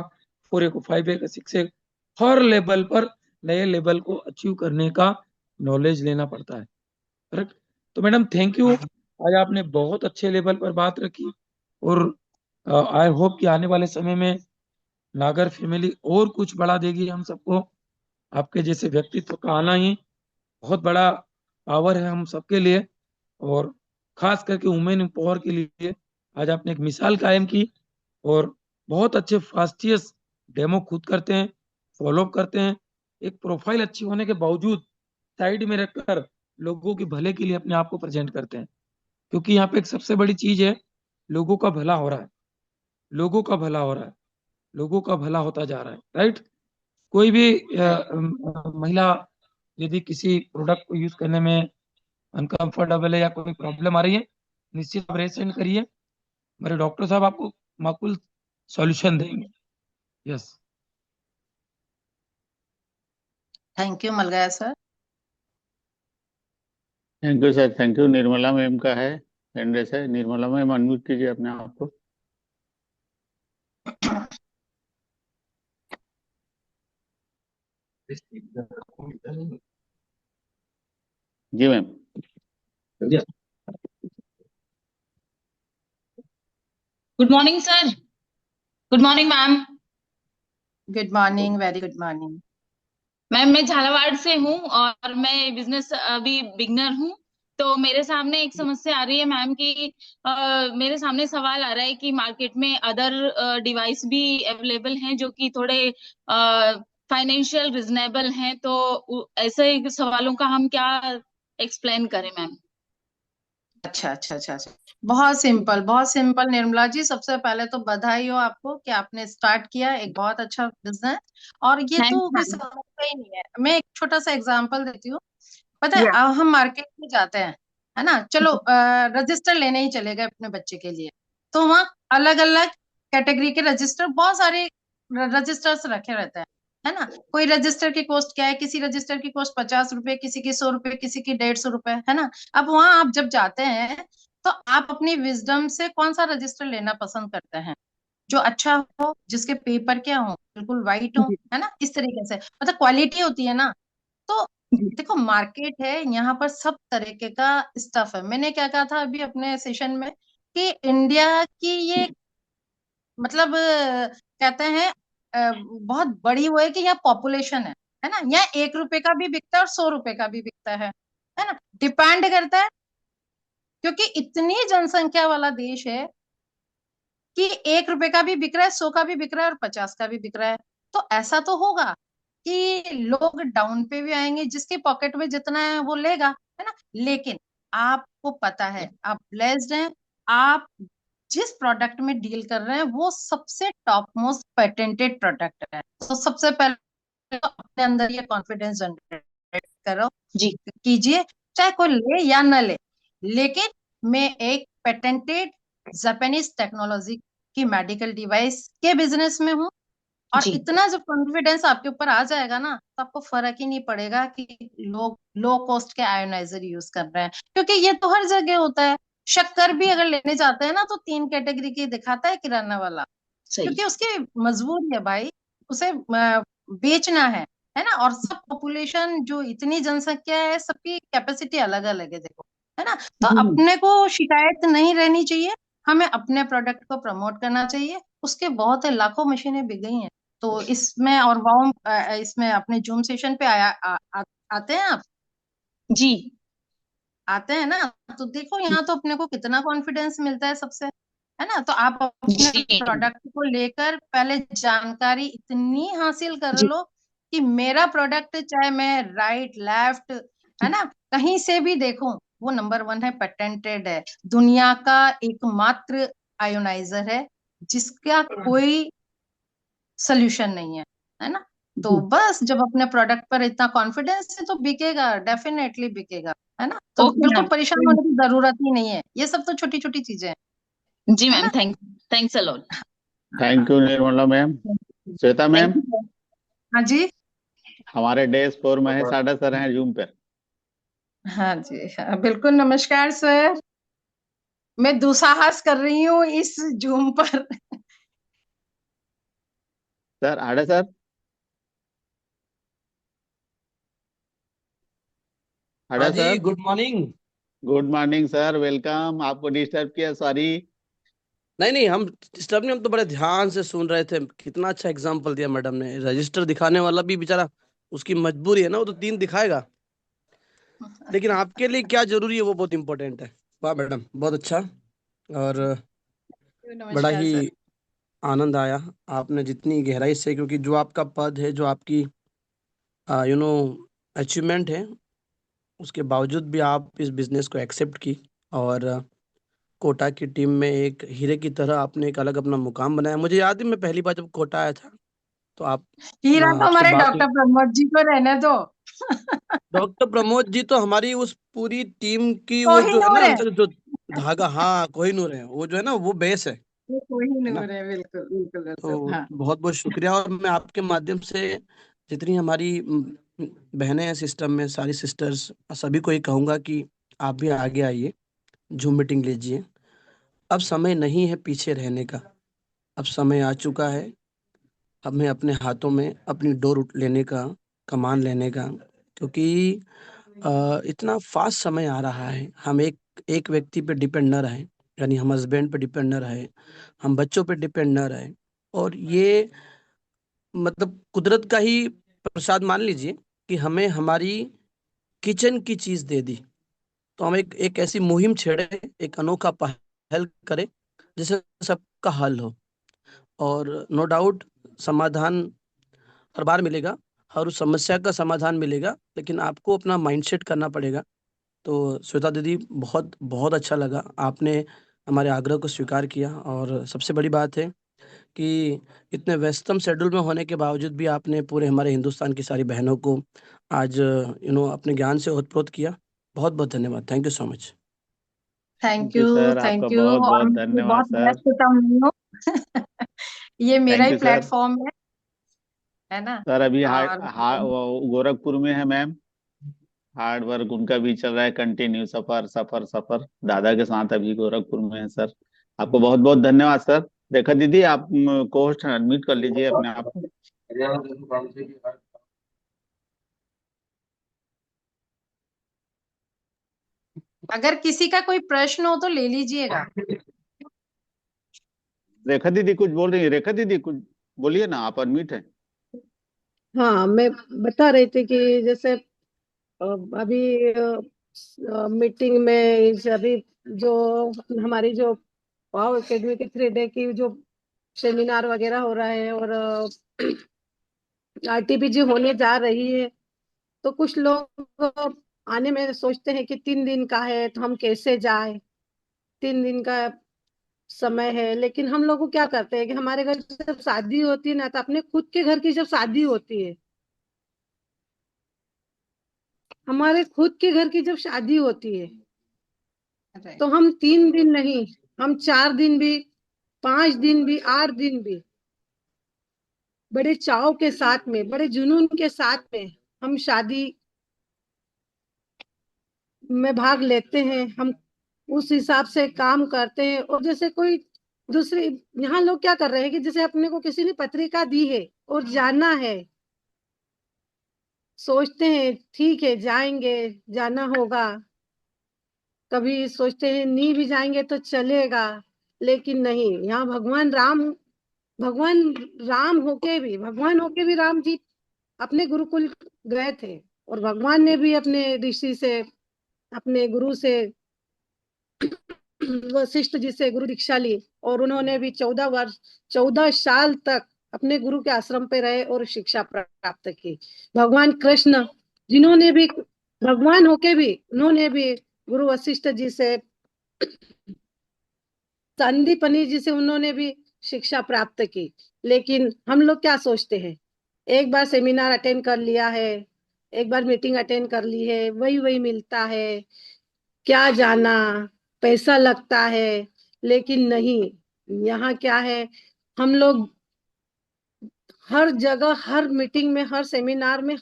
4A को 5A का, 6A। हर लेवल पर नए लेवल को अचीव करने का नॉलेज लेना पड़ता है। करेक्ट। तो मैडम थैंक यू, आज आपने बहुत अच्छे लेवल पर बात रखी। और आई होप कि आने वाले समय में नागर फैमिली और कुछ बढ़ा देगी हम सबको। आपके जैसे व्यक्तित्व का आना ही बहुत बड़ा पावर है हम सबके लिए, और खास करके वुमेन एम्पावर के लिए आज आपने एक मिसाल कायम की। और बहुत अच्छे फास्टियस डेमो खुद करते हैं, फॉलो अप करते हैं, एक प्रोफाइल अच्छी होने के बावजूद साइड में रखकर लोगों के भले के लिए अपने आप को प्रेजेंट करते हैं। क्योंकि यहाँ पे एक सबसे बड़ी चीज है, लोगों का भला हो रहा है, लोगों का भला हो रहा है, लोगों का भला होता जा रहा है। राइट। कोई भी राइट। महिला यदि किसी प्रोडक्ट को यूज करने में अनकंफर्टेबल है या कोई प्रॉब्लम आ रही है, निश्चित आप रेसेंड करिए, मेरे डॉक्टर साहब आपको माकूल सॉल्यूशन देंगे। यस। थैंक यू मलगाया sir. Thank you sir, thank you. Nirmala ma'am का है हैंड रेस है। निर्मला मैम अनम्यूट कीजिए अपने आप को। जी ma'am. Good morning sir. Good morning ma'am. Good morning, very good morning. Ma'am मैं झालावाड़ से हूँ और मैं बिजनेस अभी बिगनर हूँ। तो मेरे सामने एक समस्या आ रही है मैम कि मेरे सामने सवाल आ रहा है कि मार्केट में अदर डिवाइस भी अवेलेबल हैं जो कि थोड़े फाइनेंशियल रिजनेबल हैं। तो ऐसे सवालों का हम क्या एक्सप्लेन करें मैम? अच्छा अच्छा अच्छा अच्छा। बहुत सिंपल, बहुत सिंपल निर्मला जी। सबसे पहले तो बधाई हो आपको कि आपने स्टार्ट किया एक बहुत अच्छा बिजनेस। और ये थैंक्स तो कोई मैम। समस्या ही नहीं है। मैं एक छोटा सा एग्जांपल देती हूँ। पता है, या हम मार्केट में जाते हैं, है ना, चलो रजिस्टर लेने ही चले गए अपने बच्चे के लिए। तो वहाँ अलग अलग कैटेगरी के रजिस्टर, बहुत सारे रजिस्टर्स रखे रहते हैं, है ना। कोई रजिस्टर की कॉस्ट क्या है, किसी रजिस्टर की कॉस्ट 50 रुपए, किसी की 100 रुपए, किसी की 150 रुपए, है ना। अब वहां आप जब जाते हैं तो आप अपनी विजडम से कौन सा रजिस्टर लेना पसंद करते हैं? जो अच्छा हो, जिसके पेपर क्या हो, बिल्कुल वाइट हो, जी है ना, इस तरीके से, मतलब क्वालिटी होती है ना। तो जी देखो, मार्केट है, यहाँ पर सब तरीके का स्टफ है। मैंने क्या कहा था अभी अपने सेशन में कि इंडिया की ये, मतलब कहते हैं बहुत बड़ी वो है कि यहाँ पॉपुलेशन है ना। यहाँ 1 रुपए का भी बिकता है और 100 रुपए का भी बिकता है ना। डिपेंड करता है, क्योंकि इतनी जनसंख्या वाला देश है कि 1 रुपए का भी बिक रहा है, 100 का भी बिक रहा है और 50 का भी बिक रहा है। तो ऐसा तो होगा कि लोग डाउन पे भी आएंगे, जिसके पॉकेट में जितना है वो लेगा, है ना। लेकिन आपको पता है, आप ब्लेस्ड हैं। आप जिस प्रोडक्ट में डील कर रहे हैं वो सबसे टॉप मोस्ट पेटेंटेड प्रोडक्ट है। तो सबसे पहले तो अपने अंदर ये कॉन्फिडेंस जनरेट करो, जी कीजिए, चाहे कोई ले या न ले। लेकिन मैं एक पेटेंटेड जापानीज टेक्नोलॉजी की मेडिकल डिवाइस के बिजनेस में हूँ, और जी इतना जब कॉन्फिडेंस आपके ऊपर आ जाएगा ना, तो आपको फर्क ही नहीं पड़ेगा कि लोग लो कॉस्ट के आयोनाइजर यूज कर रहे हैं, क्योंकि ये तो हर जगह होता है। शक्कर भी अगर लेने जाते हैं ना, तो 3 कैटेगरी की दिखाता है किराना वाला, सही। क्योंकि उसकी मजबूरी है भाई, उसे बेचना है ना। और सब पॉपुलेशन जो इतनी जनसंख्या है, सबकी कैपेसिटी अलग अलग है, देखो, है ना। तो अपने को शिकायत नहीं रहनी चाहिए, हमें अपने प्रोडक्ट को प्रमोट करना चाहिए। उसके बहुत है, लाखों मशीनें बिक गई हैं। तो इसमें और वाओ इसमें अपने जूम सेशन पे आते हैं आप, जी आते हैं ना। तो देखो यहाँ तो अपने को कितना कॉन्फिडेंस मिलता है सबसे, है ना। तो आप अपने जी प्रोडक्ट को लेकर पहले जानकारी इतनी हासिल कर जी लो कि मेरा प्रोडक्ट, चाहे मैं राइट लेफ्ट, है ना, कहीं से भी देखूं, वो नंबर 1 है, पेटेंटेड है, दुनिया का एकमात्र आयोनाइजर है जिसका कोई सोल्यूशन नहीं है ना। तो बस जब अपने प्रोडक्ट पर इतना कॉन्फिडेंस है तो बिकेगा, डेफिनेटली बिकेगा, है ना। तो ओके बिल्कुल मैम। परेशान होने की जरूरत ही नहीं है, ये सब तो छोटी छोटी चीजें हैं, जी है मैम, ना। Thanks a lot. Thank you Nirmala ma'am. Shweta thank ma'am, you. हाँ जी। हमारे डैश 4 में साडा सर हैं जूम पे। हाँ जी, हाँ बिल्कुल, नमस्कार सर। मैं दुस्साहस कर रही हूँ इस जूम पर। सर आड़े सर, हाँ Aade ji, sir, good morning. Good morning sir, welcome. आपको डिस्टर्ब किया, सॉरी। नहीं नहीं, हम डिस्टर्ब नहीं, हम तो बड़े ध्यान से सुन रहे थे। कितना अच्छा एग्जाम्पल दिया मैडम ने। रजिस्टर दिखाने वाला भी बेचारा, उसकी मजबूरी है ना, वो तो 3 दिखाएगा, लेकिन आपके लिए क्या जरूरी है वो बहुत इंपॉर्टेंट है। वाह मैडम, बहुत अच्छा। और बड़ा नमस्कार ही सर। आनंद आया आपने जितनी गहराई से, क्योंकि जो आपका पद है, जो आपकी यू नो अचीवमेंट है, उसके बावजूद भी आप इस बिजनेस को एक्सेप्ट की, और कोटा की टीम में एक हीरे की तरह आपने एक अलग अपना मुकाम बनाया। मुझे याद है, मैं पहली बार जब कोटा आया था, तो आप हीरा तो आपसे हमारे बात हुई। डॉक्टर प्रमोद जी को रहने दो। डॉक्टर प्रमोद जी तो हमारी उस पूरी टीम की, वो जो है कोहिनूर ना है, अंदर जो धागा, हाँ कोहिनूर है, वो जो है ना, वो बेस वो है ना। कोहिनूर है, बिल्कुल बिल्कुल सर, तो हाँ। बहुत बहुत शुक्रिया। और मैं आपके माध्यम से जितनी हमारी बहनें हैं सिस्टम में, सारी सिस्टर्स, सभी को ये कहूंगा कि आप भी आगे आइए, जूम मीटिंग लीजिए। अब समय नहीं है पीछे रहने का, अब समय आ चुका है हमें अपने हाथों में अपनी डोर लेने का, कमान लेने का। क्योंकि इतना फास्ट समय आ रहा है, हम एक एक व्यक्ति पे डिपेंड न रहें, यानी हम हस्बैंड पे डिपेंड न रहे, हम बच्चों पे डिपेंड न रहे। और ये मतलब कुदरत का ही प्रसाद मान लीजिए कि हमें हमारी किचन की चीज दे दी। तो हम एक एक ऐसी मुहिम छेड़े, एक अनोखा पहल करें जिससे सबका हल हो। और नो डाउट समाधान हर बार मिलेगा, हर उस समस्या का समाधान मिलेगा, लेकिन आपको अपना माइंडसेट करना पड़ेगा। तो श्वेता दीदी, बहुत बहुत अच्छा लगा आपने हमारे आग्रह को स्वीकार किया। और सबसे बड़ी बात है कि इतने व्यस्तम शेड्यूल में होने के बावजूद भी आपने पूरे हमारे हिंदुस्तान की सारी बहनों को आज अपने ज्ञान से ओतप्रोत किया। बहुत बहुत धन्यवाद। Thank you so much. Thank thank you you, sir, आपका थैंक यू। बहुत और बहुत मैं धन्यवाद बहुत सर। व्यस्त तो नहीं हूँ। ये मेरा thank he you sir. Platform है ना। सर अभी और गोरखपुर में है मैम, हार्ड वर्क उनका भी चल रहा है, कंटिन्यू सफर सफर सफर दादा के साथ अभी गोरखपुर में है सर। आपको बहुत बहुत धन्यवाद सर। रेखा दीदी, आप को होस्ट अनम्यूट कर लीजिए अपने आप को। अगर किसी का कोई प्रश्न हो तो ले लीजिएगा। रेखा दीदी कुछ बोल रही है, रेखा दीदी कुछ बोलिए ना, आप अनम्यूट हैं। हाँ, मैं बता रही थी कि जैसे अभी मीटिंग में अभी जो हमारी जो वाव एकेडमी के 3 डे की जो सेमिनार वगैरह हो रहा है, और आरटीपीजी होने जा रही है, तो कुछ लोग आने में सोचते हैं कि 3 दिन का है तो हम कैसे जाए, 3 दिन का समय है। लेकिन हम लोग को क्या करते हैं कि हमारे घर जब शादी होती है ना, तो अपने खुद के घर की जब शादी होती है, हमारे खुद के घर की जब शादी होती है, तो हम 3 दिन नहीं, हम 4 दिन भी, 5 दिन भी, 8 दिन भी बड़े चाव के साथ में, बड़े जुनून के साथ में हम शादी में भाग लेते हैं, हम उस हिसाब से काम करते हैं। और जैसे कोई दूसरी, यहाँ लोग क्या कर रहे हैं कि जैसे अपने को किसी ने पत्रिका दी है और जाना है, सोचते हैं ठीक है जाएंगे, जाना होगा, कभी सोचते हैं नहीं भी जाएंगे तो चलेगा, लेकिन नहीं, यहाँ भगवान राम होके भी राम जी अपने गुरुकुल गए थे, और भगवान ने भी अपने ऋषि से, अपने गुरु से, वशिष्ठ जी से गुरु दीक्षा ली, और उन्होंने भी 14 साल तक अपने गुरु के आश्रम पे रहे और शिक्षा प्राप्त की। भगवान कृष्ण जिन्होंने भी, भगवान होके भी उन्होंने भी गुरु वशिष्ठ जी से, संदीपनी जी से उन्होंने भी शिक्षा प्राप्त की। लेकिन हम लोग क्या सोचते हैं, एक बार सेमिनार अटेंड कर लिया है, एक बार मीटिंग अटेंड कर ली है, वही वही मिलता है, क्या जाना, पैसा लगता है। लेकिन नहीं, यहाँ क्या है, हम लोग हर जगह, हर मीटिंग में, हर सेमिनार में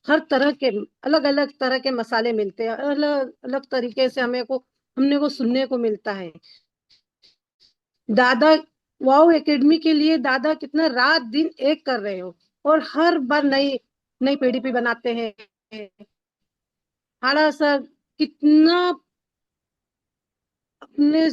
हर तरह के, अलग अलग तरह के मसाले मिलते हैं, अलग अलग तरीके से हमने को सुनने को मिलता है। दादा वाओ एकेडमी के लिए दादा कितना रात दिन एक कर रहे हो, और हर बार नई नई पीडीपी बनाते हैं। हाड़ा सर कितना अपने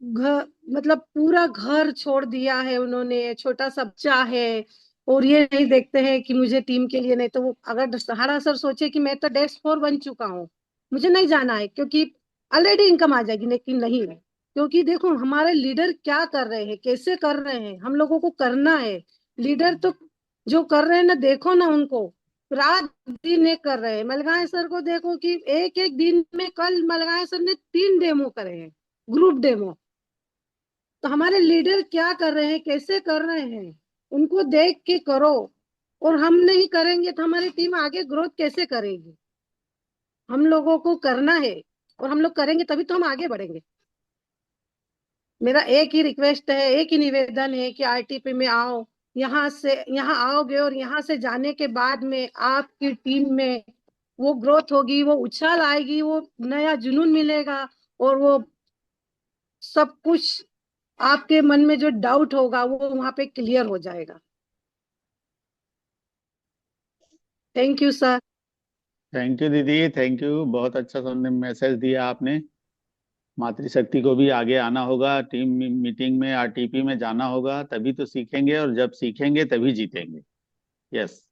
घर, मतलब पूरा घर छोड़ दिया है उन्होंने, छोटा सा बच्चा है, और ये नहीं देखते हैं कि मुझे टीम के लिए, नहीं तो वो अगर सहारा सर सोचे कि मैं तो डेस्क 4 बन चुका हूँ, मुझे नहीं जाना है क्योंकि ऑलरेडी इनकम आ जाएगी, लेकिन नहीं है, क्योंकि देखो हमारे लीडर क्या कर रहे हैं, कैसे कर रहे हैं, हम लोगों को करना है। लीडर तो जो कर रहे हैं ना, देखो ना उनको, रात दिन एक कर रहे हैं। मलगाय सर को देखो कि एक एक दिन में, कल मलगाय सर ने 3 डेमो करे हैं, ग्रुप डेमो। तो हमारे लीडर क्या कर रहे हैं, कैसे कर रहे हैं, उनको देख के करो। और हम नहीं करेंगे तो हमारी टीम आगे ग्रोथ कैसे करेगी? हम लोगों को करना है, और हम लोग करेंगे तभी तो हम आगे बढ़ेंगे। मेरा एक ही रिक्वेस्ट है, एक ही निवेदन है कि आरटीपी में आओ, यहाँ आओगे और यहाँ से जाने के बाद में आपकी टीम में वो ग्रोथ होगी, वो उछाल आएगी, वो नया जुनून मिलेगा, और वो सब कुछ आपके मन में जो डाउट होगा वो वहां पे क्लियर हो जाएगा। Thank you sir. Thank you दीदी, थैंक यू, बहुत अच्छा सबने मैसेज दिया आपने। मातृशक्ति को भी आगे आना होगा, टीम मीटिंग में, आरटीपी में जाना होगा, तभी तो सीखेंगे, और जब सीखेंगे तभी जीतेंगे। यस,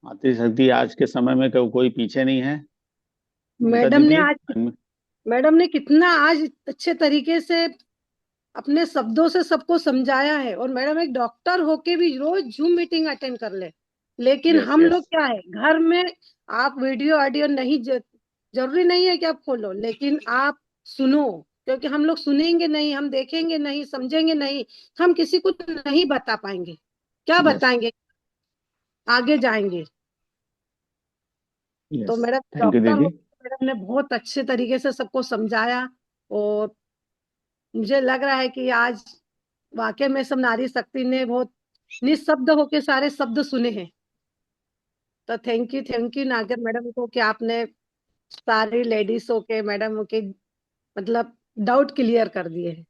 मातृशक्ति आज के समय में कोई पीछे नहीं है। ममता मैडम ने दीदी। आज मैडम ने कितना आज अच्छे तरीके से अपने शब्दों से सबको समझाया है, और मैडम एक डॉक्टर होके भी रोज जूम मीटिंग अटेंड कर ले, लेकिन यस हम लोग यस क्या है, घर में आप वीडियो ऑडियो नहीं, जरूरी नहीं है कि आप खोलो, लेकिन आप सुनो, क्योंकि हम लोग सुनेंगे नहीं, हम देखेंगे नहीं, समझेंगे नहीं, हम किसी को नहीं बता पाएंगे, क्या यस बताएंगे, आगे जाएंगे। तो yes. Madam thank you doctor हो, दीदी। मैडम ने बहुत अच्छे तरीके से सबको समझाया, और मुझे लग रहा है कि आज वाकई में सब नारी शक्ति ने बहुत निशब्द होके सारे शब्द सुने हैं। तो थैंक यू नागर मैडम को कि आपने सारी लेडीजों के, मैडम के मतलब डाउट क्लियर कर दिए हैं।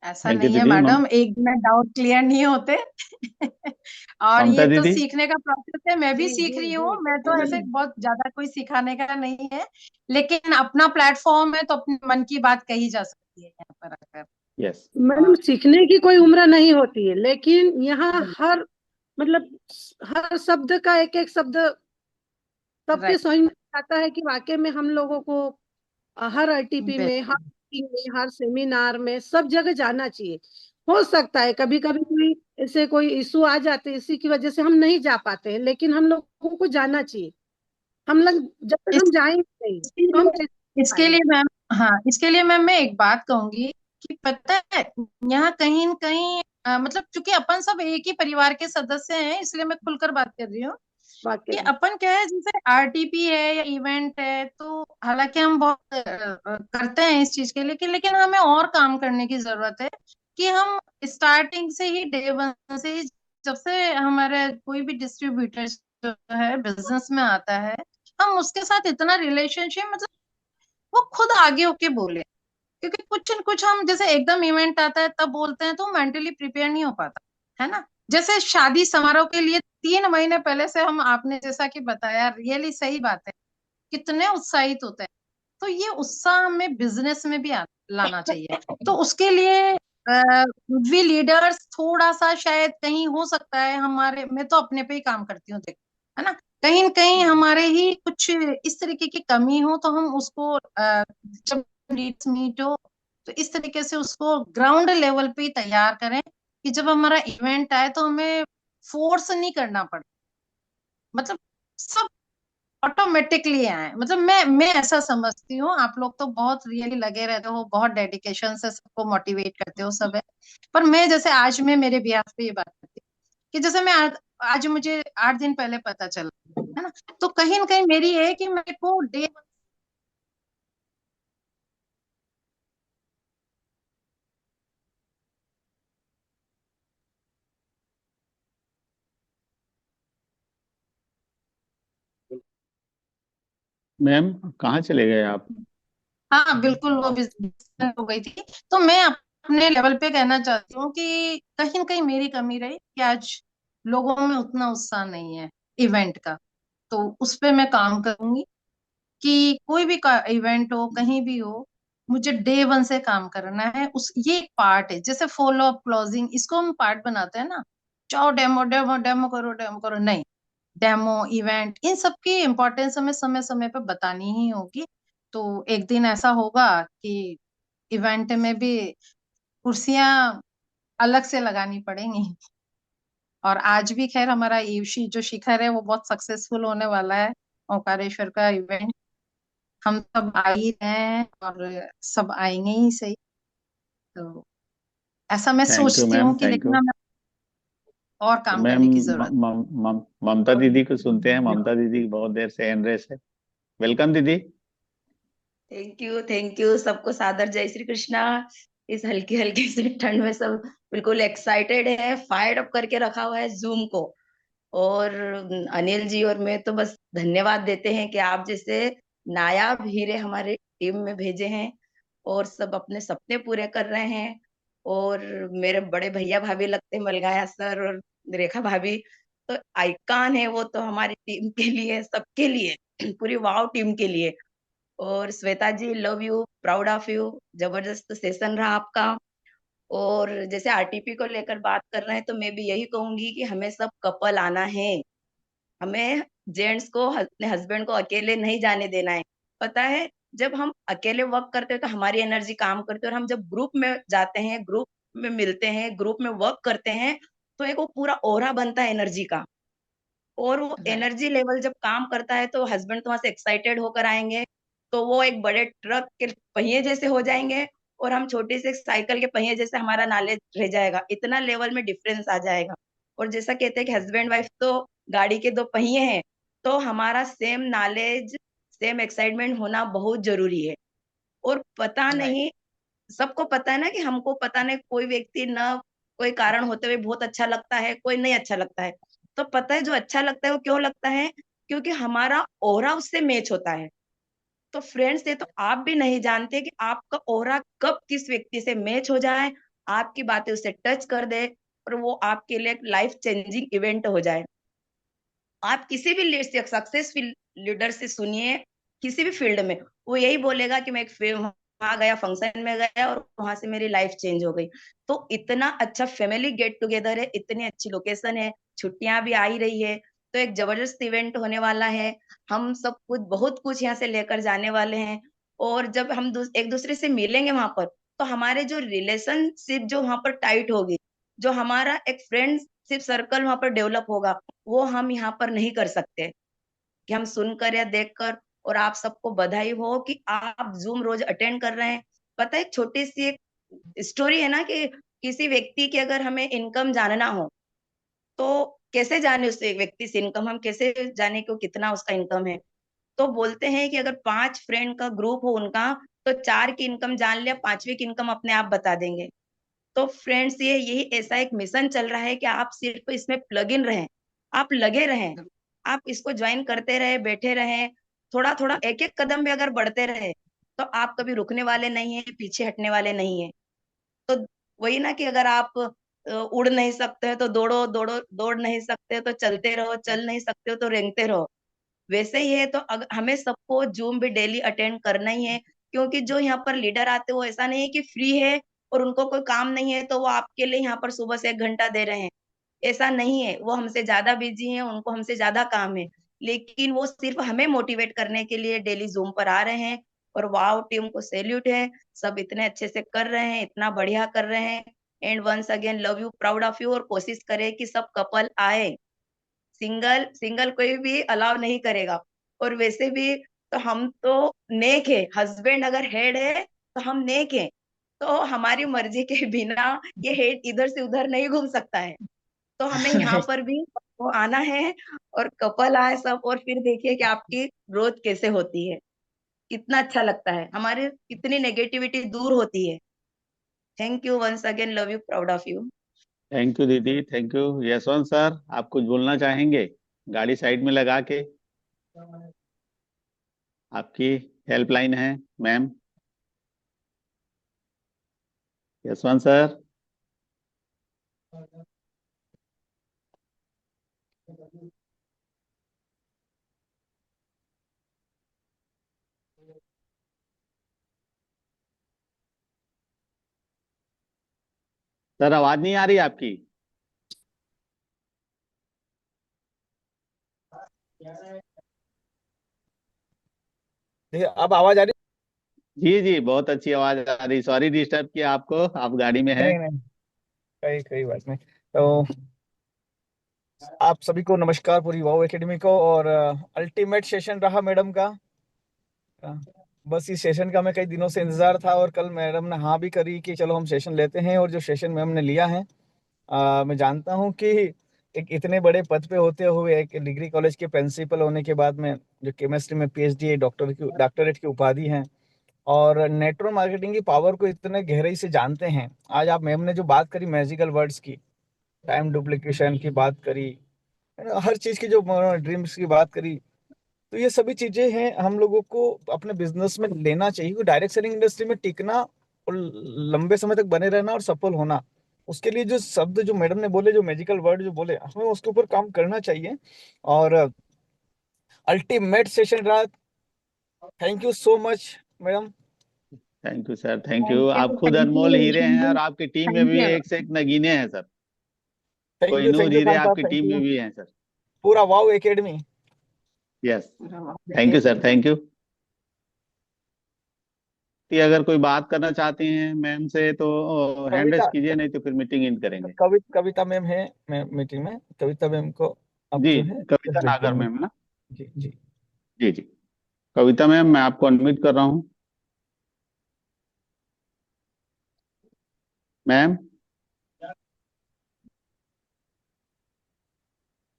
ऐसा थैंक यू नहीं है दीदी। मैडम, एक दिन में डाउट क्लियर नहीं होते। और ममता ये तो दीदी। सीखने का प्रोसेस है, मैं भी जी सीख जी रही हूँ, जी। मैं तो ऐसे बहुत ज्यादा कोई सिखाने का नहीं है, लेकिन अपना प्लेटफॉर्म है तो अपने मन की बात कही जा सकती है यहाँ पर आकर। यस मैडम और सीखने की कोई उम्र नहीं होती है, लेकिन यहाँ हर, मतलब हर शब्द का एक एक शब्द सबके राइट, समझ में आता है कि वाकई में हम लोगों को हर आरटीपी में, हर बिल्कुल। मीटिंग में, हर सेमिनार में, सब जगह जाना चाहिए। हो सकता है कभी कभी कोई ऐसे कोई इशू आ जाते हैं, इसी की वजह से हम नहीं जा पाते हैं, लेकिन हम लोगों को जाना चाहिए। हम लोग जब तक हम इस, जाएंगे नहीं इसके तो हम लिए कैसे इसके पाएंगे? लिए मैम, हाँ इसके लिए मैम मैं एक बात कहूंगी कि पता है, यहाँ कहीं न कहीं मतलब चूंकि अपन सब एक ही परिवार के सदस्य हैं, इसलिए मैं खुलकर बात कर रही हूँ वाकई कि में। अपन क्या है, जैसे आरटीपी है या इवेंट है, तो हालांकि हम बहुत करते हैं इस चीज के, लेकिन हमें और काम करने की जरूरत है। कि हम स्टार्टिंग से ही डे वन से ही, जब से हमारे कोई भी डिस्ट्रीब्यूटर जो है बिजनेस में आता है, हम उसके साथ इतना रिलेशनशिप, मतलब वो खुद आगे होके बोले। क्योंकि कुछ न कुछ हम जैसे एकदम इवेंट आता है तब बोलते हैं तो मेंटली प्रिपेयर नहीं हो पाता, है ना। जैसे शादी समारोह के लिए 3 महीने पहले से हम, आपने जैसा कि बताया, रियली सही बात है, कितने उत्साहित होते हैं। तो ये उत्साह हमें बिजनेस में भी लाना चाहिए। तो उसके लिए वी लीडर्स थोड़ा सा शायद कहीं हो सकता है हमारे, मैं तो अपने पे ही काम करती हूँ, देखो, है ना, कहीं न कहीं हमारे ही कुछ इस तरीके की कमी हो तो हम उसको जब लीड्स मीट हो तो इस तरीके से उसको ग्राउंड लेवल पे ही तैयार करें कि जब हमारा इवेंट आए तो हमें फोर्स नहीं करना पड़े, मतलब सब ऑटोमेटिकली आए। मतलब मैं ऐसा समझती हूँ, आप लोग तो बहुत रियली लगे रहते हो, बहुत डेडिकेशन से सबको मोटिवेट करते हो, सब है। पर मैं जैसे आज मैं मेरे बिहाफ पे ये बात करती हूँ कि जैसे मैं आज मुझे 8 दिन पहले पता चला, है ना, तो कहीं ना कहीं मेरी है कि मेरे को डे, मैम कहाँ चले गए आप? हाँ बिल्कुल वो बिजनेस हो गई थी। तो मैं अपने लेवल पे कहना चाहती हूँ कि कहीं ना कहीं मेरी कमी रही कि आज लोगों में उतना उत्साह नहीं है इवेंट का। तो उस पे मैं काम करूंगी कि कोई भी इवेंट हो, कहीं भी हो, मुझे डे वन से काम करना है। उस ये एक पार्ट है, जैसे फॉलो अप, क्लोजिंग, इसको हम पार्ट बनाते हैं ना। चाहो डेमो डेमो डेमो करो, नहीं, डेमो इवेंट इन सब की इम्पोर्टेंस हमें समय समय पे बतानी ही होगी। तो एक दिन ऐसा होगा कि इवेंट में भी कुर्सियां अलग से लगानी पड़ेंगी। और आज भी खैर हमारा ईवशी जो शिखर है वो बहुत सक्सेसफुल होने वाला है, ओंकारेश्वर का इवेंट। हम सब आ ही रहे हैं और सब आएंगे ही सही। तो ऐसा मैं थैंक यू सोचती मैम, हूँ कि थैंक लेकिन यू। हमें और तो काम मैम करने की जरूरत ममता दीदी को सुनते हैं। ममता दीदी की बहुत देर से हैंड रेस है। वेलकम दीदी। थैंक यू सबको सादर जय श्री कृष्णा। इस हल्की हल्की से ठंड में सब बिल्कुल एक्साइटेड है, फायर अप करके रखा हुआ है जूम को। और अनिल जी और मैं तो बस धन्यवाद देते हैं कि आप जैसे नायाब हीरे हमारे टीम में भेजे हैं और सब अपने सपने पूरे कर रहे हैं। और मेरे बड़े भैया भाभी लगते हैं, मलगाया सर और रेखा भाभी, तो आइकॉन है वो तो हमारी टीम के लिए, सबके लिए, पूरी वाव टीम के लिए। और Shweta ji, love you, proud of you, जबरदस्त सेशन रहा आपका। और जैसे आरटीपी को लेकर बात कर रहे हैं तो मैं भी यही कहूंगी कि हमें सब कपल आना है। हमें जेंट्स को अपने हस्बैंड को अकेले नहीं जाने देना है। पता है, जब हम अकेले वर्क करते हैं तो हमारी एनर्जी काम करती है, और हम जब ग्रुप में जाते हैं, ग्रुप में मिलते हैं, ग्रुप में वर्क करते हैं, तो एक वो पूरा ओरा बनता है एनर्जी का। और वो है। एनर्जी लेवल जब काम करता है तो हस्बैंड तो वहां से एक्साइटेड होकर आएंगे, तो वो एक बड़े ट्रक के पहिए जैसे हो जाएंगे, और हम छोटे से साइकिल के पहिए जैसे हमारा नॉलेज रह जाएगा, इतना लेवल में डिफरेंस आ जाएगा। और जैसा कहते हैं कि हस्बैंड वाइफ तो गाड़ी के दो पहिए हैं, तो हमारा सेम नॉलेज, सेम एक्साइटमेंट होना बहुत जरूरी है। और पता राइट। नहीं, सबको पता है ना कि हमको पता नहीं, कोई व्यक्ति ना कोई कारण होते हुए बहुत अच्छा लगता है, कोई नहीं अच्छा लगता है। तो पता है जो अच्छा लगता है वो क्यों लगता है? क्योंकि हमारा ऑरा उससे मैच होता है। तो फ्रेंड्स, ये तो आप भी नहीं जानते कि आपका ऑरा कब किस व्यक्ति से मैच हो जाए, आपकी बातें उसे टच कर दे, और वो आपके लिए लाइफ चेंजिंग इवेंट हो जाए। आप किसी भी सक्सेसफुल लीडर से सुनिए, किसी भी फील्ड में, वो यही बोलेगा कि मैं एक वहां गया, फंक्शन में गया और वहां से मेरी लाइफ चेंज हो गई। तो इतना अच्छा फैमिली गेट टुगेदर है, इतनी अच्छी लोकेशन है, छुट्टियां भी आ ही रही है, तो एक जबरदस्त इवेंट होने वाला है। हम सब कुछ बहुत कुछ यहाँ से लेकर जाने वाले हैं। और जब हम एक दूसरे से मिलेंगे वहां पर, तो हमारे जो रिलेशनशिप जो वहां पर टाइट होगी, जो हमारा एक फ्रेंडशिप सर्कल वहां पर डेवलप होगा, वो हम यहाँ पर नहीं कर सकते कि हम सुनकर या देखकर। और आप सबको बधाई हो कि आप जूम रोज अटेंड कर रहे हैं। पता है, एक छोटी सी एक स्टोरी है ना कि किसी व्यक्ति की अगर हमें इनकम जानना हो, तो कैसे जाने उस व्यक्ति से इनकम, हम कैसे जाने को कितना उसका इनकम है? तो बोलते हैं कि अगर 5 फ्रेंड का ग्रुप हो उनका, तो 4 की इनकम जान लिया, 5वीं की इनकम अपने आप बता देंगे। तो फ्रेंड्स ये यही ऐसा एक मिशन चल रहा है कि आप सिर्फ इसमें प्लग इन रहें, आप लगे रहें, आप इसको ज्वाइन करते रहे, बैठे रहें, थोड़ा थोड़ा एक एक कदम भी अगर बढ़ते रहे तो आप कभी रुकने वाले नहीं है, पीछे हटने वाले नहीं है। तो वही ना कि अगर आप उड़ नहीं सकते हो तो दौड़ो, दौड़ो, दौड़ नहीं सकते हो तो चलते रहो, चल नहीं सकते हो तो रेंगते रहो। वैसे ही है, तो हमें सबको जूम भी डेली अटेंड करना ही है, क्योंकि जो यहाँ पर लीडर आते हैं वो ऐसा नहीं है कि फ्री है और उनको कोई काम नहीं है तो वो आपके लिए यहाँ पर सुबह से 1 घंटा दे रहे हैं। ऐसा नहीं है, वो हमसे ज्यादा बिजी हैं, उनको हमसे ज्यादा काम है, लेकिन वो सिर्फ हमें मोटिवेट करने के लिए डेली जूम पर आ रहे हैं। और वाओ, टीम को सैल्यूट है, सब इतने अच्छे से कर रहे हैं, इतना बढ़िया कर रहे हैं। And once again love you, proud of you. और कोशिश करें कि सब कपल आए, सिंगल सिंगल कोई भी अलाउ नहीं करेगा। और वैसे भी तो हम तो नेक है, हस्बैंड अगर हेड है तो हम नेक है, तो हमारी मर्जी के बिना ये हेड इधर से उधर नहीं घूम सकता है। तो हमें यहाँ पर भी वो आना है और कपल आए सब, और फिर देखिए कि आपकी ग्रोथ कैसे होती है, कितना अच्छा लगता है, हमारी कितनी नेगेटिविटी दूर होती है। Thank you once again, love you, proud of you. Thank you दीदी, थैंक यू। यशवंत सर, आप कुछ बोलना चाहेंगे? गाड़ी साइड में लगा के, आपकी हेल्पलाइन है मैम। यशवंत सर। सर आवाज नहीं आ रही आपकी। देखिए अब आवाज आ रही? जी जी, बहुत अच्छी आवाज आ रही। सॉरी डिस्टर्ब किया आपको, आप गाड़ी में हैं। नहीं नहीं, कई कई बात नहीं। तो आप सभी को नमस्कार, पूरी वाओ एकेडमी को। और अल्टीमेट सेशन रहा मैडम का। अ, बस इस सेशन का मैं कई दिनों से इंतजार था, और कल मैडम ने हाँ भी करी कि चलो हम सेशन लेते हैं। और जो सेशन मैम ने लिया है, मैं जानता हूँ कि एक इतने बड़े पद पे होते हुए, एक डिग्री कॉलेज के प्रिंसिपल होने के बाद में, जो केमिस्ट्री में पीएचडी, डॉक्टरेट की उपाधि है, और नेटवर्क मार्केटिंग की पावर को इतने गहराई से जानते हैं। आज आप मैम ने जो बात करी मैजिकल वर्ड्स की, टाइम डुप्लीकेशन की बात करी, हर चीज की जो ड्रीम्स की बात करी, तो ये सभी चीजें हैं हम लोगों को अपने बिजनेस में लेना चाहिए। क्योंकि डायरेक्ट सेलिंग इंडस्ट्री में टिकना और लंबे समय तक बने रहना और सफल होना, उसके लिए जो शब्द जो मैडम ने बोले, जो मैजिकल वर्ड जो बोले, हमें उसके ऊपर काम करना चाहिए। और अल्टीमेट सेशन रहा। Thank you so much madam. Thank you sir, thank you. Thank आप यू, खुद थैंक अनमोल हीरे हैं, और यू, आपकी टीम में थैंक भी यू। एक से एक नगीने हैं सर। थैंक कोहिनूर यू हीरे खान साहब, आपकी थैंक टीम में यू। भी हैं सर। पूरा wow academy. Yes, thank you sir, thank you. कि अगर कोई बात करना चाहते हैं मैम से तो हैंड रेज कविता, कीजिए, नहीं तो फिर मीटिंग एंड करेंगे। कविता मैम है मीटिंग में। कविता मैम को अब जी, जो है कविता वेट नागर करेंगे। मैम ना। जी जी। जी जी, कविता मैम, मैं आपको अनम्यूट कर रहा हूँ। मैम,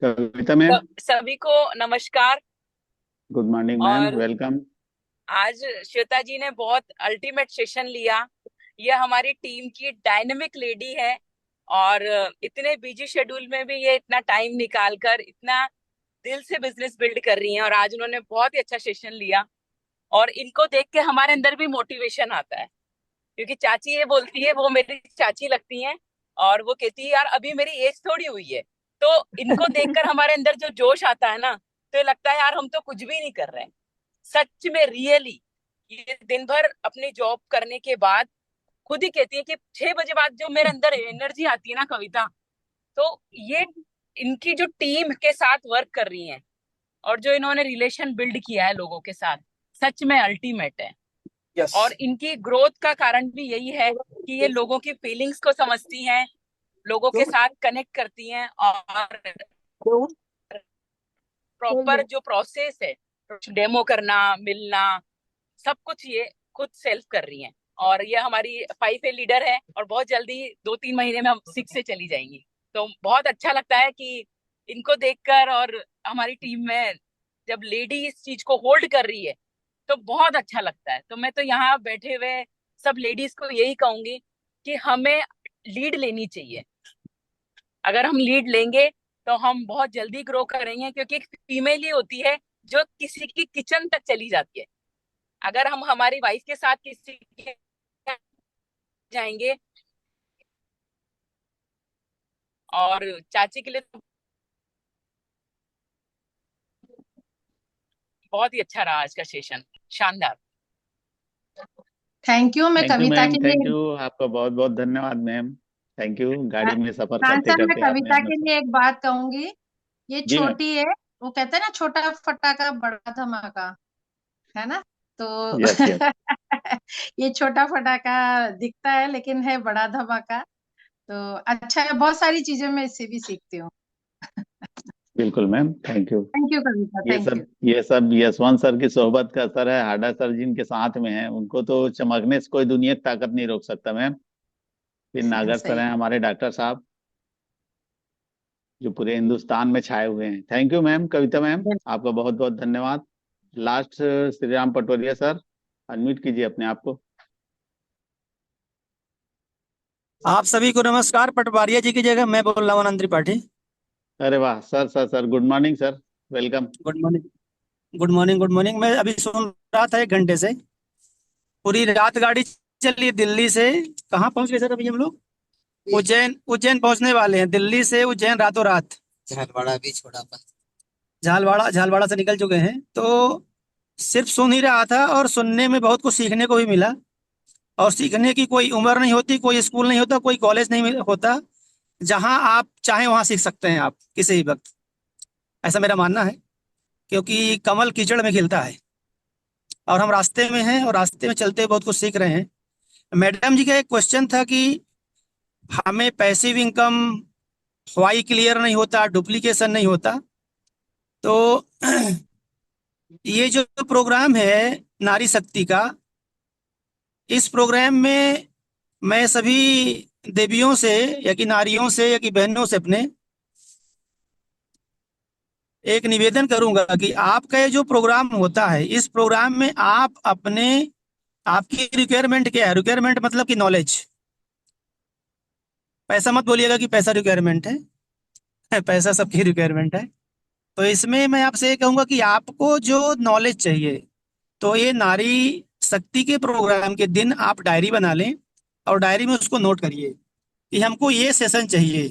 कविता मैम। सभी को नमस्कार। गुड मॉर्निंग मैम, और वेलकम। आज श्वेता जी ने बहुत अल्टीमेट सेशन लिया। यह हमारी टीम की डायनेमिक लेडी है, और इतने बिजी शेड्यूल में भी ये इतना टाइम निकाल कर इतना दिल से बिजनेस बिल्ड कर रही हैं। और आज उन्होंने बहुत ही अच्छा सेशन लिया, और इनको देख के हमारे अंदर भी मोटिवेशन आता है। क्योंकि चाची ये बोलती है, वो मेरी चाची लगती हैं, और वो कहती है यार अभी मेरी एज थोड़ी हुई है। तो इनको देखकर हमारे अंदर जो जोश आता है ना, तो ये लगता है यार हम तो कुछ भी नहीं कर रहे हैं। सच में रियली, ये दिन भर अपनी जॉब करने के बाद खुद ही कहती है कि 6 बजे बाद जो मेरे अंदर एनर्जी आती है ना कविता, तो ये इनकी जो टीम के साथ वर्क कर रही हैं, और जो इन्होंने रिलेशन बिल्ड किया है लोगों के साथ, सच में अल्टीमेट है। यस। और इनकी ग्रोथ का कारण भी यही है कि ये लोगों की फीलिंग्स को समझती हैं, लोगों के साथ कनेक्ट करती हैं, और प्रॉपर जो प्रोसेस है, डेमो करना, मिलना, सब कुछ ये खुद सेल्फ कर रही हैं। और ये हमारी 5A लीडर है, और बहुत जल्दी 2-3 महीने में हम 6 से चली जाएंगी। तो बहुत अच्छा लगता है कि इनको देखकर, और हमारी टीम में जब लेडी इस चीज को होल्ड कर रही है तो बहुत अच्छा लगता है। तो मैं तो यहाँ बैठे हुए सब लेडीज को यही कहूंगी कि हमें लीड लेनी चाहिए। अगर हम लीड लेंगे तो हम बहुत जल्दी ग्रो करेंगे, क्योंकि एक फीमेल ही होती है जो किसी की किचन तक चली जाती है। अगर हम हमारी वाइफ के साथ किसी के जाएंगे, और चाची के लिए तो बहुत ही अच्छा रहा आज का सेशन, शानदार। Thank you. मैं थैंक यू कविता मैम, के थैंक लिए यू, आपका बहुत बहुत धन्यवाद मैम। थैंक यू, गाड़ी में सफर हाँ करते सर, मैं करते आपने कविता अपना के लिए एक बात कहूंगी। ये जी मैम। छोटी है, वो कहते हैं ना छोटा फटाका बड़ा धमाका, है ना? तो यस यस, ये छोटा फटाका दिखता है लेकिन है बड़ा धमाका। तो अच्छा है, बहुत सारी चीजें मैं इससे भी सीखती हूँ। बिल्कुल ma'am, thank you. Thank you Kavita, ये थैंक यू। सब ये सब यशवंत सर की सोहबत का असर है। हाडा सर जिनके साथ में है उनको तो चमकने से कोई दुनिया की ताकत नहीं रोक सकता मैम। फिर नागर सर सही। हैं हमारे डॉक्टर साहब, जो पूरे हिंदुस्तान में छाए हुए हैं। Thank you ma'am, Kavita ma'am, आपका बहुत बहुत धन्यवाद। Last Shri Ram Patoria sir, unmute कीजिए अपने आप को। आप सभी को नमस्कार। पटवारिया जी की जगह मैं बोल रहा हूँ, आनंद त्रिपाठी। अरे वाह sir, sir good morning sir, welcome. Good morning, good morning, good morning. मैं अभी सुन रहा था 1 घंटे से, पूरी रात गाड़ी चली दिल्ली से। कहाँ पहुंच गए सर अभी हम लोग? उज्जैन। उज्जैन पहुंचने वाले हैं, दिल्ली से उज्जैन रातों रात। झालवाड़ा भी छोड़ा, झालवाड़ा से निकल चुके हैं। तो सिर्फ सुन ही रहा था, और सुनने में बहुत कुछ सीखने को भी मिला। और सीखने की कोई उम्र नहीं होती, कोई स्कूल नहीं होता, कोई कॉलेज नहीं होता। जहां आप चाहें वहां सीख सकते हैं आप किसी भी वक्त, ऐसा मेरा मानना है। क्योंकि कमल कीचड़ में खिलता है, और हम रास्ते में हैं, और रास्ते में चलते बहुत कुछ सीख रहे हैं। मैडम जी का एक क्वेश्चन था कि हमें पैसिव इनकम वाई क्लियर नहीं होता, डुप्लीकेशन नहीं होता। तो ये जो प्रोग्राम है नारी शक्ति का, इस प्रोग्राम में मैं सभी देवियों से या कि नारियों से या कि बहनों से अपने एक निवेदन करूंगा कि आपका ये जो प्रोग्राम होता है, इस प्रोग्राम में आप अपने, आपकी रिक्वायरमेंट क्या है? रिक्वायरमेंट मतलब कि नॉलेज। पैसा मत बोलिएगा कि पैसा रिक्वायरमेंट है। पैसा सबकी रिक्वायरमेंट है। तो इसमें मैं आपसे ये कहूंगा कि आपको जो नॉलेज चाहिए, तो ये नारी शक्ति के प्रोग्राम के दिन आप डायरी बना लें, और डायरी में उसको नोट करिए कि हमको ये सेशन चाहिए।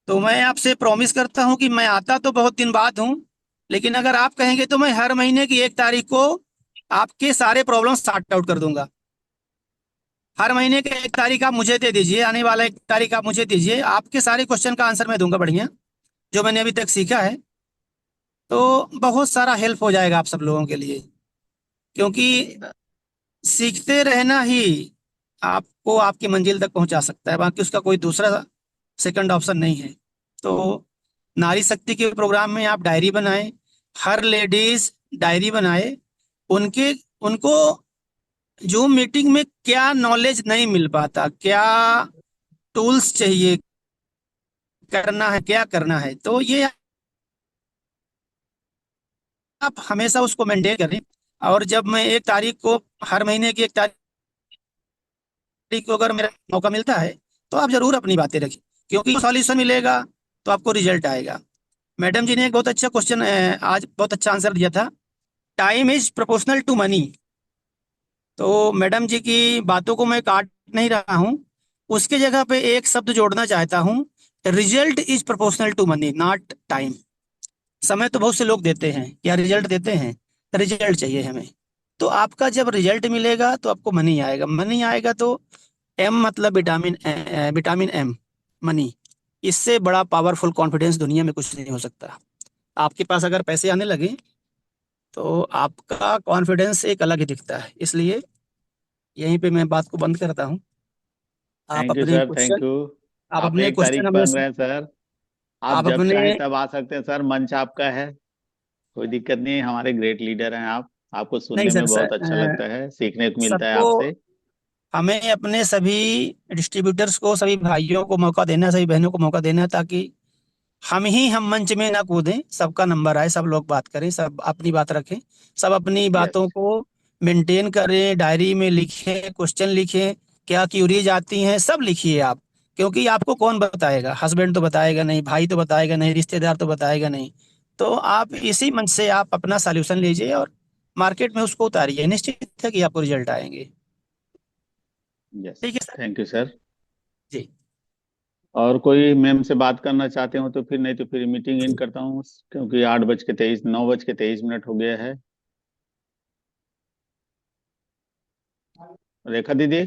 तो मैं आपसे प्रॉमिस करता हूं कि मैं आता तो बहुत दिन बाद हूं, लेकिन अगर आप कहेंगे तो मैं हर महीने की 1 तारीख को आपके सारे प्रॉब्लम सॉर्ट आउट कर दूंगा। हर महीने के 1 तारीख आप मुझे दे दीजिए, आने वाला 1 तारीख आप मुझे दीजिए, आपके सारे क्वेश्चन का आंसर मैं दूंगा बढ़िया, जो मैंने अभी तक सीखा है। तो बहुत सारा हेल्प हो जाएगा आप सब लोगों के लिए, क्योंकि सीखते रहना ही आपको आपकी मंजिल तक पहुंचा सकता है, बाकी उसका कोई दूसरा सेकंड ऑप्शन नहीं है। तो नारी शक्ति के प्रोग्राम में आप डायरी बनाएं, हर लेडीज डायरी बनाए, उनके उनको जूम मीटिंग में क्या नॉलेज नहीं मिल पाता, क्या टूल्स चाहिए, करना है क्या करना है, तो ये आप हमेशा उसको मेंटेन करें। और जब मैं 1 तारीख को, हर महीने की 1 तारीख को अगर मेरा मौका मिलता है, तो आप जरूर अपनी बातें रखिए, क्योंकि सॉल्यूशन मिलेगा तो आपको रिजल्ट आएगा। मैडम जी ने एक बहुत अच्छा क्वेश्चन आज बहुत अच्छा आंसर दिया था, time is proportional to money. तो मैडम जी की बातों को मैं काट नहीं रहा हूँ, उसके जगह पे एक शब्द जोड़ना चाहता हूँ, result is proportional to money not time. समय तो बहुत से लोग देते हैं, या रिजल्ट देते हैं, रिजल्ट चाहिए हमें। तो आपका जब रिजल्ट मिलेगा तो आपको मनी आएगा, मनी आएगा तो एम मतलब विटामिन, विटामिन एम, मनी। इससे बड़ा पावरफुल कॉन्फिडेंस दुनिया में कुछ नहीं हो सकता। आपके पास अगर पैसे आने लगे तो आपका कॉन्फिडेंस एक अलग ही दिखता है। इसलिए यहीं पे मैं बात को बंद करता हूँ। आप थैंक यू अपने सर, थैंक क्वेश्चन, यू। आप आप अपने 1 तारीख क्वेश्चन पर हमें, रहे हैं सर, आप आप जब अपने, चाहें तब आ सकते हैं सर, मंच आपका है, कोई दिक्कत नहीं है। हमारे ग्रेट लीडर हैं आप, आपको नहीं सुनने सर, में बहुत अच्छा लगता है, सीखने को मिलता है सबको, आपसे। हमें अपने सभी डिस्ट्रीब्यूटर्स को, सभी भाइयों को मौका देना है, सभी बहनों को मौका देना है, ताकि हम मंच में ना कूदें, सबका नंबर आए, सब लोग बात करें, सब अपनी बात रखें, सब अपनी यस, बातों को मेंटेन करें, डायरी में लिखें, क्वेश्चन लिखें, क्या क्यूरीज आती हैं, सब लिखिए आप, क्योंकि आपको कौन बताएगा, हस्बैंड तो बताएगा नहीं, भाई तो बताएगा नहीं, रिश्तेदार तो बताएगा नहीं। तो आप इसी मन से आप अपना सॉल्यूशन लीजिए और मार्केट में उसको उतारिए, निश्चित है कि आपको रिजल्ट आएंगे। यस, ठीक है सर। Thank you sir. जी। और कोई मैम से बात करना चाहते हो तो फिर, नहीं तो फिर मीटिंग इन करता हूँ, क्योंकि 9:23 हो गया है। रेखा दीदी,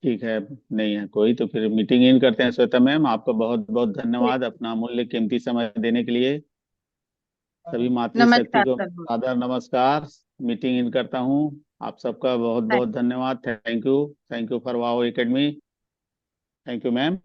ठीक है, नहीं है कोई, तो फिर मीटिंग इन करते हैं। श्वेता मैम, आपका बहुत बहुत धन्यवाद अपना अमूल्य कीमती समय देने के लिए। सभी मातृशक्ति नमस्कार को सर। सादर नमस्कार। मीटिंग इन करता हूँ। आप सबका बहुत बहुत धन्यवाद। Thank you for wow academy. Thank you ma'am.